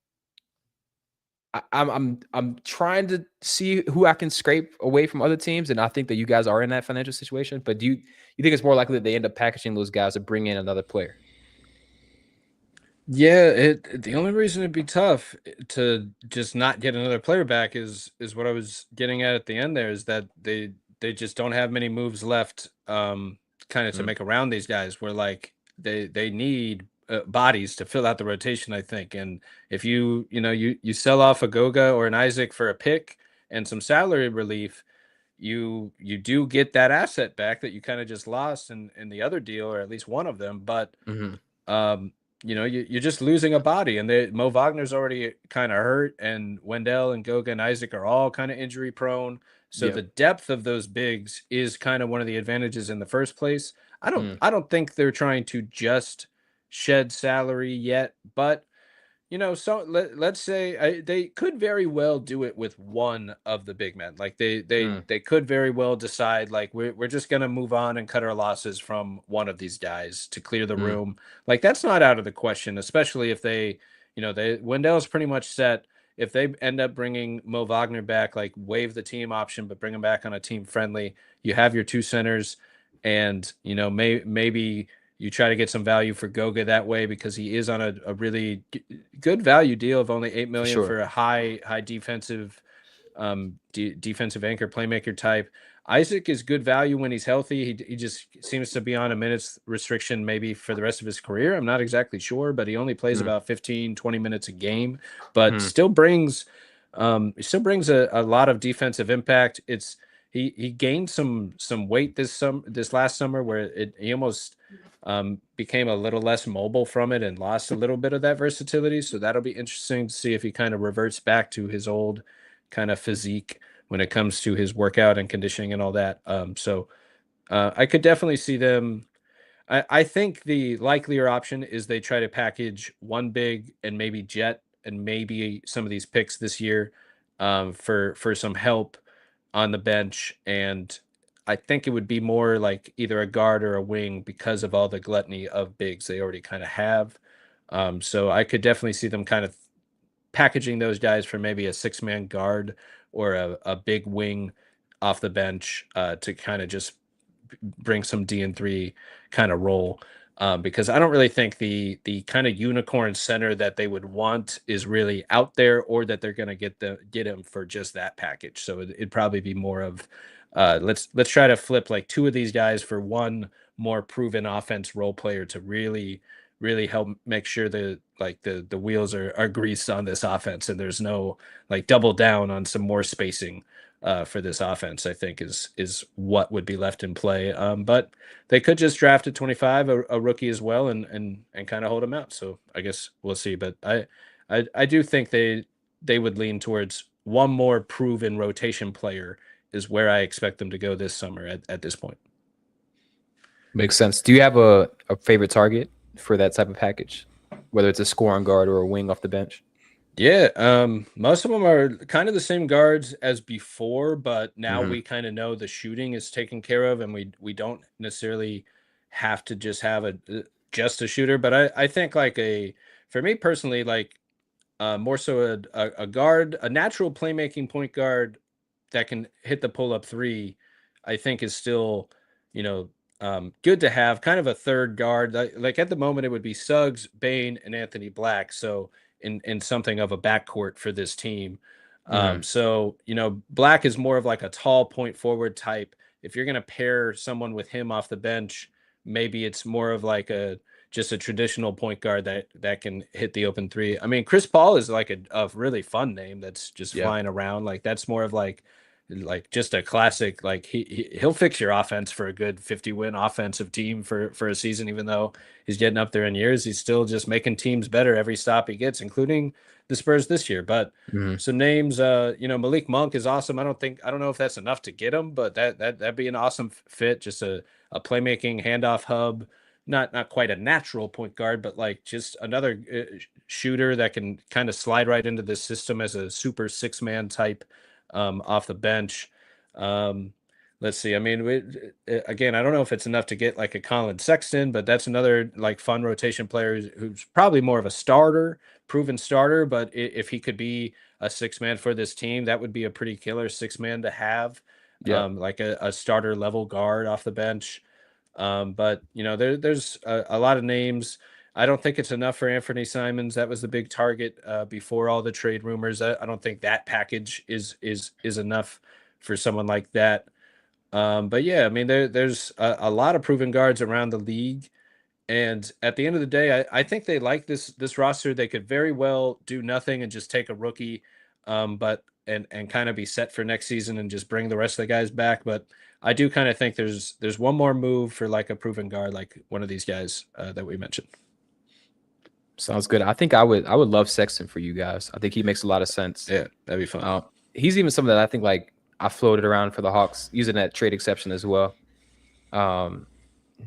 I'm trying to see who I can scrape away from other teams, and I think that you guys are in that financial situation. But do you think it's more likely that they end up packaging those guys to bring in another player? Yeah, the only reason it'd be tough to just not get another player back is what I was getting at the end there, is that they just don't have many moves left, kind of to Mm, make around these guys, where like they need bodies to fill out the rotation, I think. And if you sell off a Goga or an Isaac for a pick and some salary relief, you do get that asset back that you kind of just lost in the other deal, or at least one of them. But mhm. um you're just losing a body, and Mo Wagner's already kind of hurt, and Wendell and Goga and Isaac are all kind of injury prone. So Yeah. the depth of those bigs is kind of one of the advantages in the first place. I don't Mm, I don't think they're trying to just shed salary yet, but so let's say they could very well do it with one of the big men. Like mm, they could very well decide like we're just gonna move on and cut our losses from one of these guys to clear the mm. room. Like that's not out of the question, especially if they Wendell's pretty much set. If they end up bringing Mo Wagner back, like waive the team option, but bring him back on a team friendly, you have your two centers, and maybe you try to get some value for Goga that way because he is on a really good value deal of only 8 million Sure. for a high defensive defensive anchor playmaker type. Isaac is good value when he's healthy. He just seems to be on a minutes restriction maybe for the rest of his career. I'm not exactly sure, but he only plays Mm, about 15-20 minutes a game, but mm. still brings a lot of defensive impact. He gained some weight this last summer where he almost became a little less mobile from it and lost a little bit of that versatility. So that'll be interesting to see if he kind of reverts back to his old kind of physique when it comes to his workout and conditioning and all that. I could definitely see them. I think the likelier option is they try to package one big and maybe Jet and maybe some of these picks this year for some help on the bench. And I think it would be more like either a guard or a wing because of all the gluttony of bigs they already kind of have. So I could definitely see them kind of packaging those guys for maybe a six-man guard or a big wing off the bench to kind of just bring some D&3 kind of role. Because I don't really think the kind of unicorn center that they would want is really out there, or that they're going to get him for just that package. So it'd probably be more of let's try to flip like two of these guys for one more proven offense role player to really help make sure that like the wheels are greased on this offense, and there's no like double down on some more spacing for this offense. I think is what would be left in play. But they could just draft at 25 a rookie as well and kind of hold him out. So I guess we'll see. But I do think they would lean towards one more proven rotation player is where I expect them to go this summer at this point. Makes sense. Do you have a favorite target for that type of package, whether it's a scoring guard or a wing off the bench? Yeah, most of them are kind of the same guards as before, but now Hmm. we kind of know the shooting is taken care of, and we don't necessarily have to just have just a shooter. But I think like for me personally, like more so a guard, a natural playmaking point guard that can hit the pull up three, I think is still, you know, good to have. Kind of a third guard. Like at the moment, it would be Suggs, Bain, and Anthony Black. So in something of a backcourt for this team. Hmm. So Black is more of like a tall point forward type. If you're gonna pair someone with him off the bench, maybe it's more of like just a traditional point guard that can hit the open three. I mean, Chris Paul is like a really fun name that's just Yeah. flying around. Like that's more of like just a classic. Like he'll fix your offense for a good 50-win offensive team for a season. Even though he's getting up there in years, he's still just making teams better every stop he gets, including the Spurs this year. But Hmm. some names, Malik Monk is awesome. I don't know if that's enough to get him, but that'd be an awesome fit. Just a playmaking handoff hub, not quite a natural point guard, but like just another shooter that can kind of slide right into this system as a super six-man type off the bench. Um, let's see. I mean, again, I don't know if it's enough to get like a Colin Sexton, but that's another like fun rotation player who's probably more of a starter, proven starter. But if he could be a six-man for this team, that would be a pretty killer six-man to have, Yeah. like a starter level guard off the bench. But there's a lot of names. I don't think it's enough for Anthony Simons. That was the big target before all the trade rumors. I don't think that package is enough for someone like that. But yeah, I mean there's a lot of proven guards around the league, and at the end of the day, I think they like this roster. They could very well do nothing and just take a rookie, but and kind of be set for next season and just bring the rest of the guys back. But I do kind of think there's one more move for like a proven guard, like one of these guys that we mentioned. Sounds good. I think I would love Sexton for you guys. I think he makes a lot of sense. Yeah, that'd be fun. He's even something that I think like I floated around for the Hawks using that trade exception as well. Um,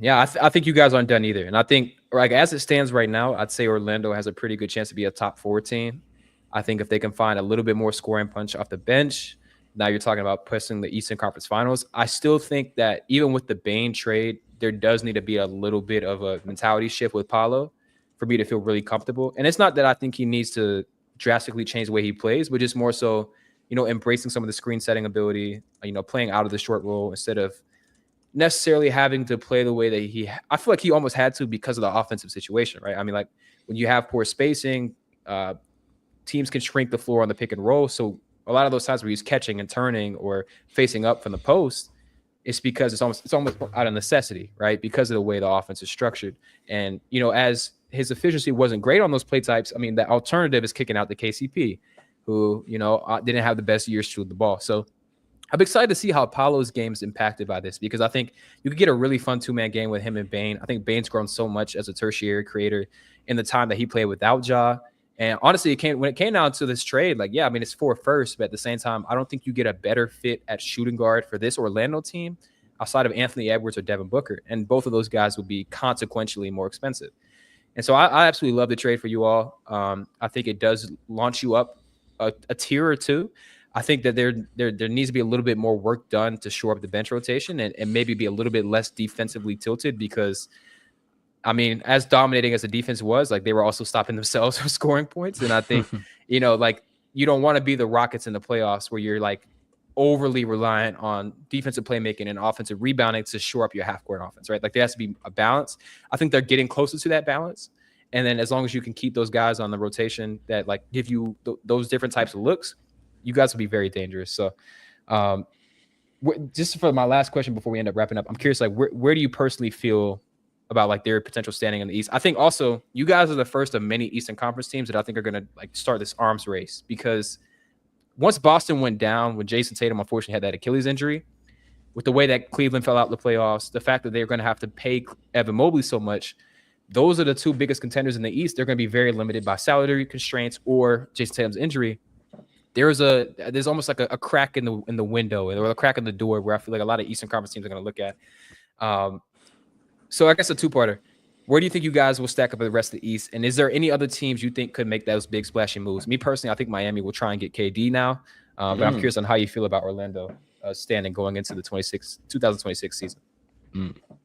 yeah, I think you guys aren't done either. And I think like as it stands right now, I'd say Orlando has a pretty good chance to be a top 4 team. I think if they can find a little bit more scoring punch off the bench, now you're talking about pushing the Eastern Conference Finals. I still think that even with the Bane trade, there does need to be a little bit of a mentality shift with Paolo for me to feel really comfortable. And it's not that I think he needs to drastically change the way he plays, but just more so, embracing some of the screen setting ability, playing out of the short roll instead of necessarily having to play the way that I feel like he almost had to because of the offensive situation, right? I mean, like when you have poor spacing, teams can shrink the floor on the pick and roll. So a lot of those times where he's catching and turning or facing up from the post, it's because it's almost out of necessity, right? Because of the way the offense is structured. And, as his efficiency wasn't great on those play types, I mean, the alternative is kicking out the KCP, who, didn't have the best years shooting the ball. So I'm excited to see how Paolo's game is impacted by this, because I think you could get a really fun 2-man game with him and Bane. I think Bane's grown so much as a tertiary creator in the time that he played without Ja. And honestly, when it came down to this trade, like, yeah, I mean, it's 4 first, but at the same time, I don't think you get a better fit at shooting guard for this Orlando team outside of Anthony Edwards or Devin Booker. And both of those guys would be consequentially more expensive. And so I absolutely love the trade for you all. I think it does launch you up a tier or two. I think that there needs to be a little bit more work done to shore up the bench rotation and maybe be a little bit less defensively tilted, because I mean, as dominating as the defense was, like they were also stopping themselves from scoring points. And I think, like you don't want to be the Rockets in the playoffs where you're like overly reliant on defensive playmaking and offensive rebounding to shore up your half-court offense, right? Like there has to be a balance. I think they're getting closer to that balance. And then as long as you can keep those guys on the rotation that like give you those different types of looks, you guys will be very dangerous. So just for my last question before we end up wrapping up, I'm curious, like where do you personally feel about like their potential standing in the East? I think also you guys are the first of many Eastern Conference teams that I think are going to like start this arms race, because once Boston went down, when Jason Tatum unfortunately had that Achilles injury, with the way that Cleveland fell out in the playoffs, the fact that they're going to have to pay Evan Mobley so much, those are the 2 biggest contenders in the East. They're going to be very limited by salary constraints or Jason Tatum's injury. There's almost like a crack in the window or a crack in the door where I feel like a lot of Eastern Conference teams are going to look at. So I guess a 2-parter. Where do you think you guys will stack up with the rest of the East? And is there any other teams you think could make those big splashy moves? Me personally, I think Miami will try and get KD now. But I'm curious on how you feel about Orlando standing going into the 2026 season.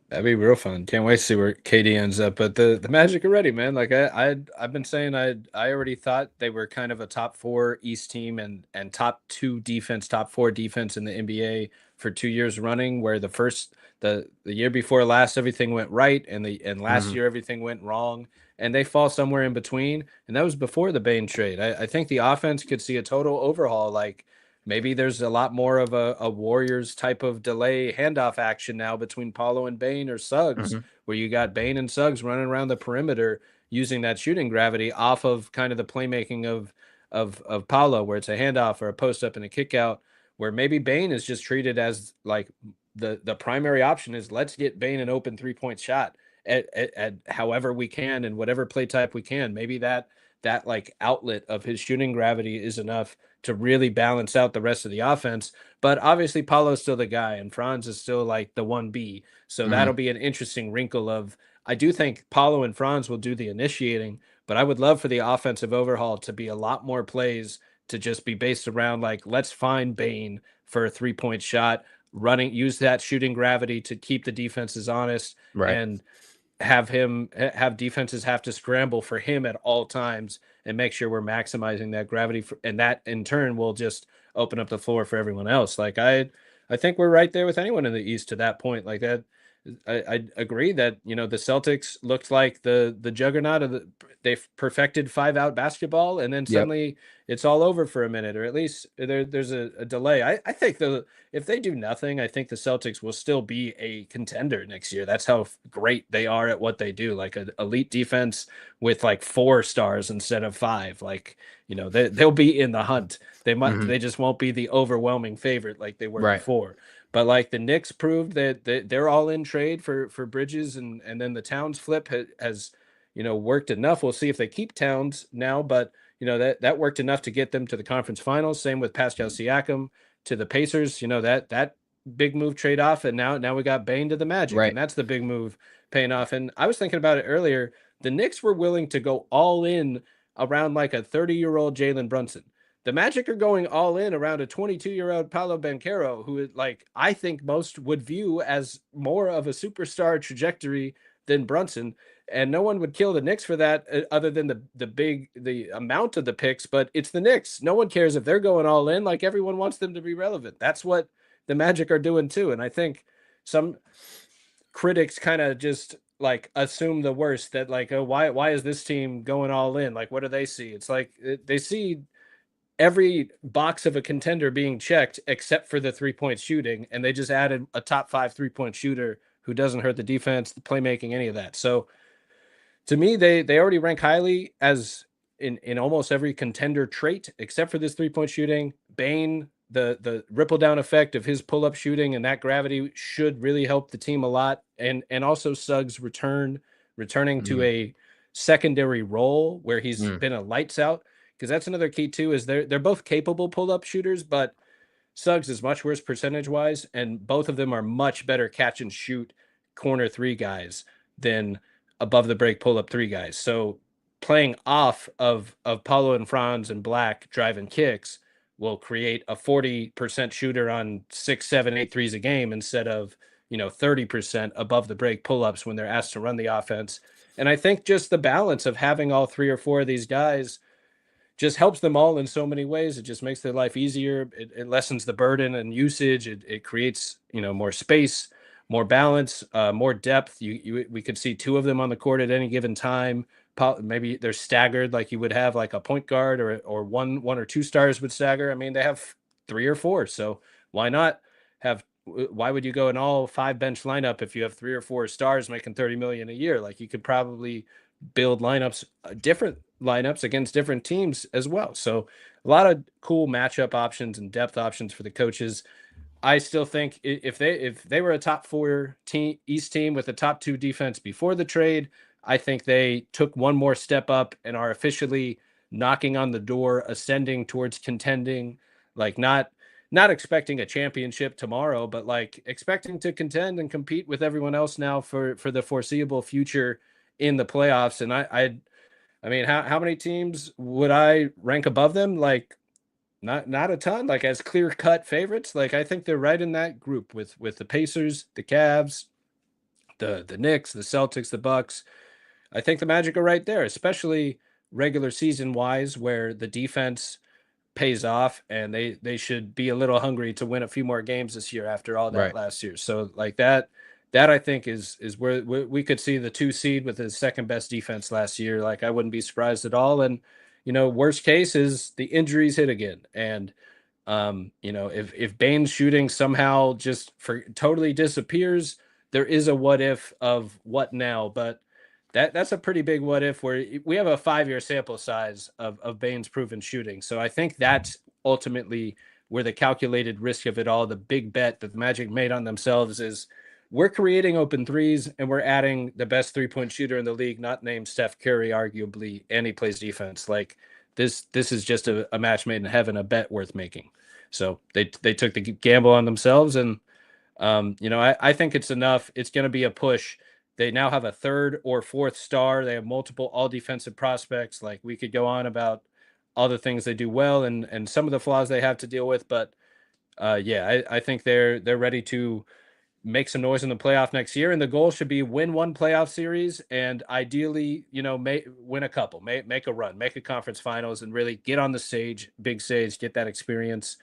That'd be real fun. Can't wait to see where KD ends up. But the Magic are ready, man. Like I've been saying, I already thought they were kind of a top 4 East team and top 4 defense in the NBA for 2 years running, where the year before last everything went right, and last year everything went wrong, and they fall somewhere in between. And that was before the Bane trade. I think the offense could see a total overhaul. Like maybe there's a lot more of a Warriors type of delay handoff action now between Paulo and Bane or Suggs, where you got Bane and Suggs running around the perimeter using that shooting gravity off of kind of the playmaking of Paulo, where it's a handoff or a post up and a kick out, where maybe Bane is just treated as like the primary option is let's get Bane an open 3-point shot at however we can and whatever play type we can. Maybe that like outlet of his shooting gravity is enough to really balance out the rest of the offense. But obviously Paulo's still the guy and Franz is still like the 1B. So that'll be an interesting wrinkle of, I do think Paulo and Franz will do the initiating, but I would love for the offensive overhaul to be a lot more plays to just be based around like, let's find Bane for a 3-point shot, use that shooting gravity to keep the defenses honest, Right. and have defenses have to scramble for him at all times and make sure we're maximizing that gravity and that in turn will just open up the floor for everyone else. Like I think we're right there with anyone in the East to that point. Like that, I agree that, the Celtics looked like the juggernaut of they've perfected 5-out basketball, and then suddenly it's all over for a minute, or at least there's a delay. I think if they do nothing, I think the Celtics will still be a contender next year. That's how great they are at what they do, like an elite defense with like 4 stars instead of 5. Like, they'll be in the hunt. They just won't be the overwhelming favorite like they were before. But like the Knicks proved that they're all in trade for Bridges, and then the Towns flip has worked enough. We'll see if they keep Towns now, but that worked enough to get them to the conference finals. Same with Pascal Siakam to the Pacers. That big move trade off, and now we got Bane to the Magic, Right. and that's the big move paying off. And I was thinking about it earlier. The Knicks were willing to go all in around like a 30-year-old Jalen Brunson. The Magic are going all in around a 22-year-old Paolo Banchero, who like I think most would view as more of a superstar trajectory than Brunson. And no one would kill the Knicks for that, other than the amount of the picks. But it's the Knicks. No one cares if they're going all in. Like everyone wants them to be relevant. That's what the Magic are doing too. And I think some critics kind of just like assume the worst, that like, oh, why is this team going all in? Like, what do they see? It's like they see every box of a contender being checked except for the 3-point shooting, and they just added a top 5 3-point shooter who doesn't hurt the defense, the playmaking, any of that. So to me, they already rank highly as in almost every contender trait except for this 3-point shooting. Bane, the ripple down effect of his pull up shooting and that gravity should really help the team a lot, and also Suggs returning to a secondary role where he's been a lights out, because that's another key too. Is they're both capable pull up shooters, but Suggs is much worse percentage wise, and both of them are much better catch and shoot corner 3 guys than above the break pull up 3 guys. So playing off of Paulo and Franz and Black driving kicks will create a 40% shooter on 6, 7, 8 threes a game instead of 30% above the break pull ups when they're asked to run the offense. And I think just the balance of having all 3 or 4 of these guys just helps them all in so many ways. It just makes their life easier. It lessens the burden and usage. It creates more space, more balance, more depth. We could see 2 of them on the court at any given time. Maybe they're staggered, like you would have like a point guard, or one or 2 stars would stagger. I mean, they have 3 or 4, so why not have? Why would you go an all 5 bench lineup if you have 3 or 4 stars making 30 million a year? Like you could probably build lineups, different lineups against different teams as well. So a lot of cool matchup options and depth options for the coaches. I still think if they were a top 4 team, East team with a top 2 defense before the trade, I think they took one more step up and are officially knocking on the door, ascending towards contending. Like not expecting a championship tomorrow, but like expecting to contend and compete with everyone else now for the foreseeable future in the playoffs. And I mean, how many teams would I rank above them? Like not a ton, like as clear-cut favorites. Like I think they're right in that group with the Pacers, the Cavs, the Knicks, the Celtics, the Bucks. I think the Magic are right there, especially regular season wise, where the defense pays off, and they should be a little hungry to win a few more games this year after all that Right. last year. So like that I think is where we could see the 2 seed with the second best defense last year. Like I wouldn't be surprised at all. And worst case is the injuries hit again, and if Bane's shooting somehow just totally disappears, there is a what if of what now. But that's a pretty big what if, where we have a 5-year sample size of Bane's proven shooting. So I think that's ultimately where the calculated risk of it all, the big bet that the Magic made on themselves, is we're creating open threes and we're adding the best 3-point shooter in the league, not named Steph Curry, arguably, and he plays defense. Like this is just a match made in heaven, a bet worth making. So they took the gamble on themselves, and I think it's enough. It's going to be a push. They now have a 3rd or 4th star. They have multiple all defensive prospects. Like we could go on about all the things they do well and some of the flaws they have to deal with. But I think they're ready to make some noise in the playoff next year. And the goal should be win 1 playoff series and ideally, win a couple, make a run, make a conference finals, and really get on the stage, big stage, get that experience.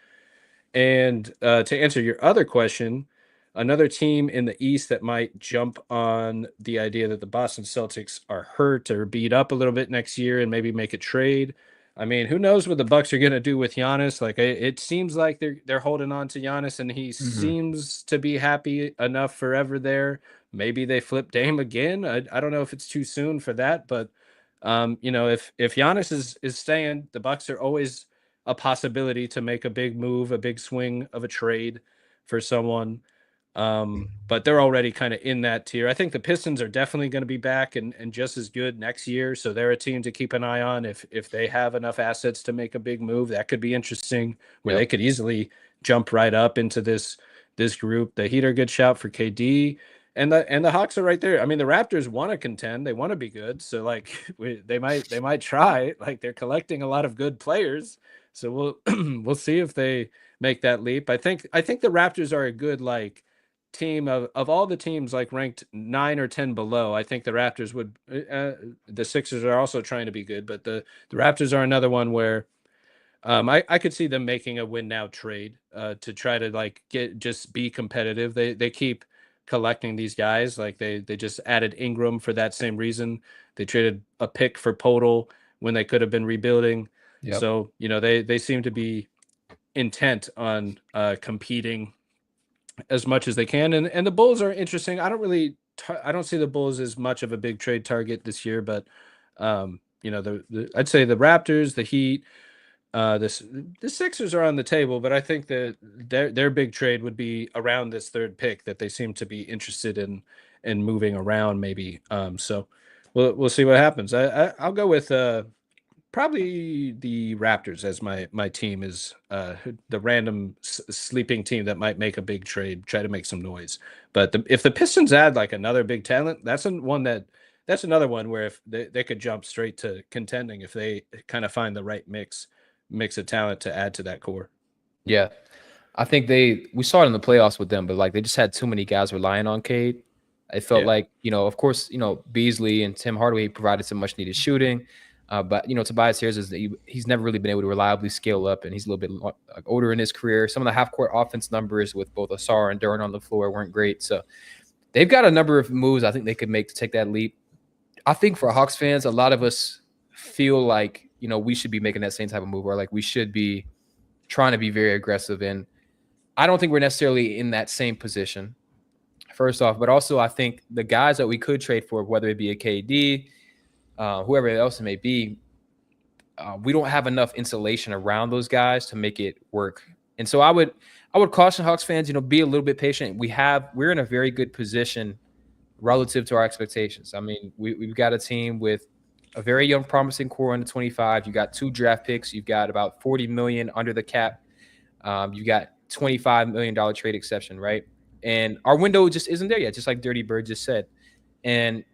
And to answer your other question, another team in the East that might jump on the idea that the Boston Celtics are hurt or beat up a little bit next year and maybe make a trade. I mean, who knows what the Bucks are going to do with Giannis? Like it seems like they're holding on to Giannis, and he seems to be happy enough forever there. Maybe they flip Dame again. I don't know if it's too soon for that, but if Giannis is staying, the Bucks are always a possibility to make a big move, a big swing of a trade for someone. But they're already kind of in that tier. I think the Pistons are definitely going to be back and just as good next year. So they're a team to keep an eye on. If they have enough assets to make a big move, that could be interesting, where they could easily jump right up into this group. The Heat are a good shout for KD. And the Hawks are right there. I mean, the Raptors want to contend. They want to be good. So like they might try. Like they're collecting a lot of good players. So we'll see if they make that leap. I think the Raptors are a good like team of all the teams like ranked 9 or 10 below. I think the Raptors would the Sixers are also trying to be good, but the Raptors are another one where I could see them making a win now trade to try to like just be competitive. They keep collecting these guys. Like they just added Ingram for that same reason. They traded a pick for Podol when they could have been rebuilding. So, they seem to be intent on competing as much as they can. And the Bulls are interesting. I don't see the Bulls as much of a big trade target this year, but I'd say the Raptors, the Heat, the Sixers are on the table, but I think that their big trade would be around this third pick that they seem to be interested in moving around maybe. So we'll see what happens. I'll go with probably the Raptors as my team is the random sleeping team that might make a big trade, try to make some noise. But if the Pistons add like another big talent, that's another one where if they could jump straight to contending if they kind of find the right mix of talent to add to that core. Yeah. I think we saw it in the playoffs with them, but like they just had too many guys relying on Cade. It felt like, of course, Beasley and Tim Hardaway provided some much needed shooting. But Tobias Harris he's never really been able to reliably scale up, and he's a little bit like older in his career. Some of the half-court offense numbers with both Asar and Duran on the floor weren't great. So they've got a number of moves I think they could make to take that leap. I think for Hawks fans, a lot of us feel like, we should be making that same type of move, or like we should be trying to be very aggressive. And I don't think we're necessarily in that same position, first off. But also I think the guys that we could trade for, whether it be a KD, whoever else it may be, we don't have enough insulation around those guys to make it work. And so I would caution Hawks fans, be a little bit patient. We're in a very good position relative to our expectations. I mean, we've got a team with a very young, promising core under 25. You got 2 draft picks. You've got about $40 million under the cap. You got $25 million trade exception, right? And our window just isn't there yet, just like Dirty Bird just said. And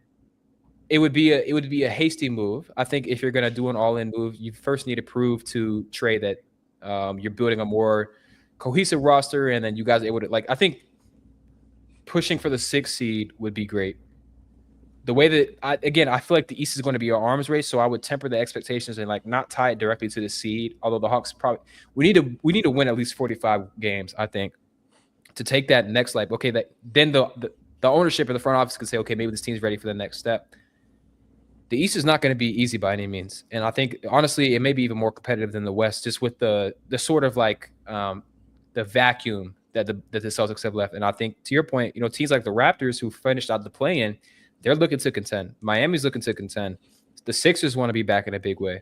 it would be a hasty move. I think if you're going to do an all-in move, you first need to prove to Trey that you're building a more cohesive roster, and then you guys are able to, like, I think pushing for the 6th seed would be great. The way that I feel like the East is going to be an arms race, so I would temper the expectations and like not tie it directly to the seed. Although the Hawks we need to win at least 45 games, I think, to take that next leap. Okay, then the ownership of the front office can say, okay, maybe this team's ready for the next step. The East is not going to be easy by any means, and I think honestly it may be even more competitive than the West, just with the sort of like the vacuum that the Celtics have left. And I think to your point, teams like the Raptors who finished out the play-in, they're looking to contend. Miami's looking to contend. The Sixers want to be back in a big way.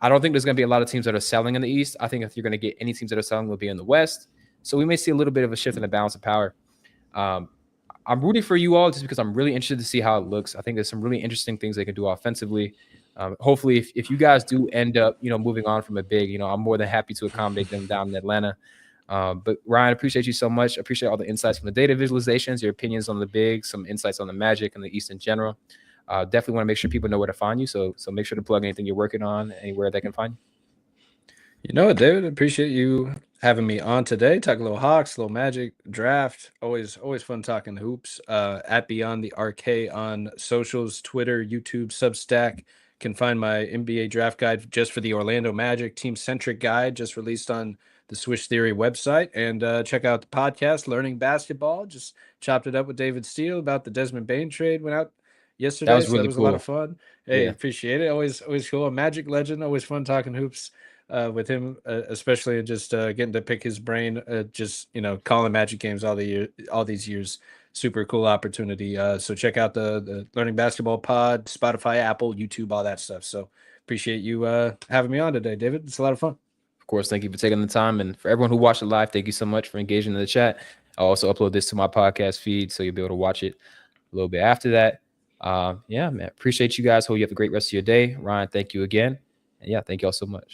I don't think there's going to be a lot of teams that are selling in the East. I think if you're going to get any teams that are selling, will be in the West. So we may see a little bit of a shift in the balance of power. I'm rooting for you all just because I'm really interested to see how it looks. I think there's some really interesting things they can do offensively. Hopefully, if you guys do end up, moving on from a big, I'm more than happy to accommodate them down in Atlanta. But Ryan, appreciate you so much. Appreciate all the insights from the data visualizations, your opinions on the big, some insights on the Magic and the East in general. Definitely want to make sure people know where to find you. So make sure to plug anything you're working on, anywhere they can find you. David, appreciate you having me on today. Talk a little Hawks, a little Magic, draft. Always fun talking hoops. At Beyond the RK on socials, Twitter, YouTube, Substack. Can find my NBA draft guide just for the Orlando Magic team-centric guide just released on the Swish Theory website, and check out the podcast Learning Basketball. Just chopped it up with David Steele about the Desmond Bain trade. Went out yesterday. That was cool. A lot of fun. Hey, appreciate it. Always cool. A Magic legend. Always fun talking hoops with him, especially just getting to pick his brain. Just calling Magic games all these years. Super cool opportunity. So check out the Learning Basketball pod, Spotify, Apple, YouTube, all that stuff. So appreciate you having me on today, David. It's a lot of fun. Of course, thank you for taking the time. And for everyone who watched it live, thank you so much for engaging in the chat. I'll also upload this to my podcast feed, so you'll be able to watch it a little bit after that. Yeah, man. Appreciate you guys. Hope you have a great rest of your day. Ryan, thank you again. And yeah, thank you all so much.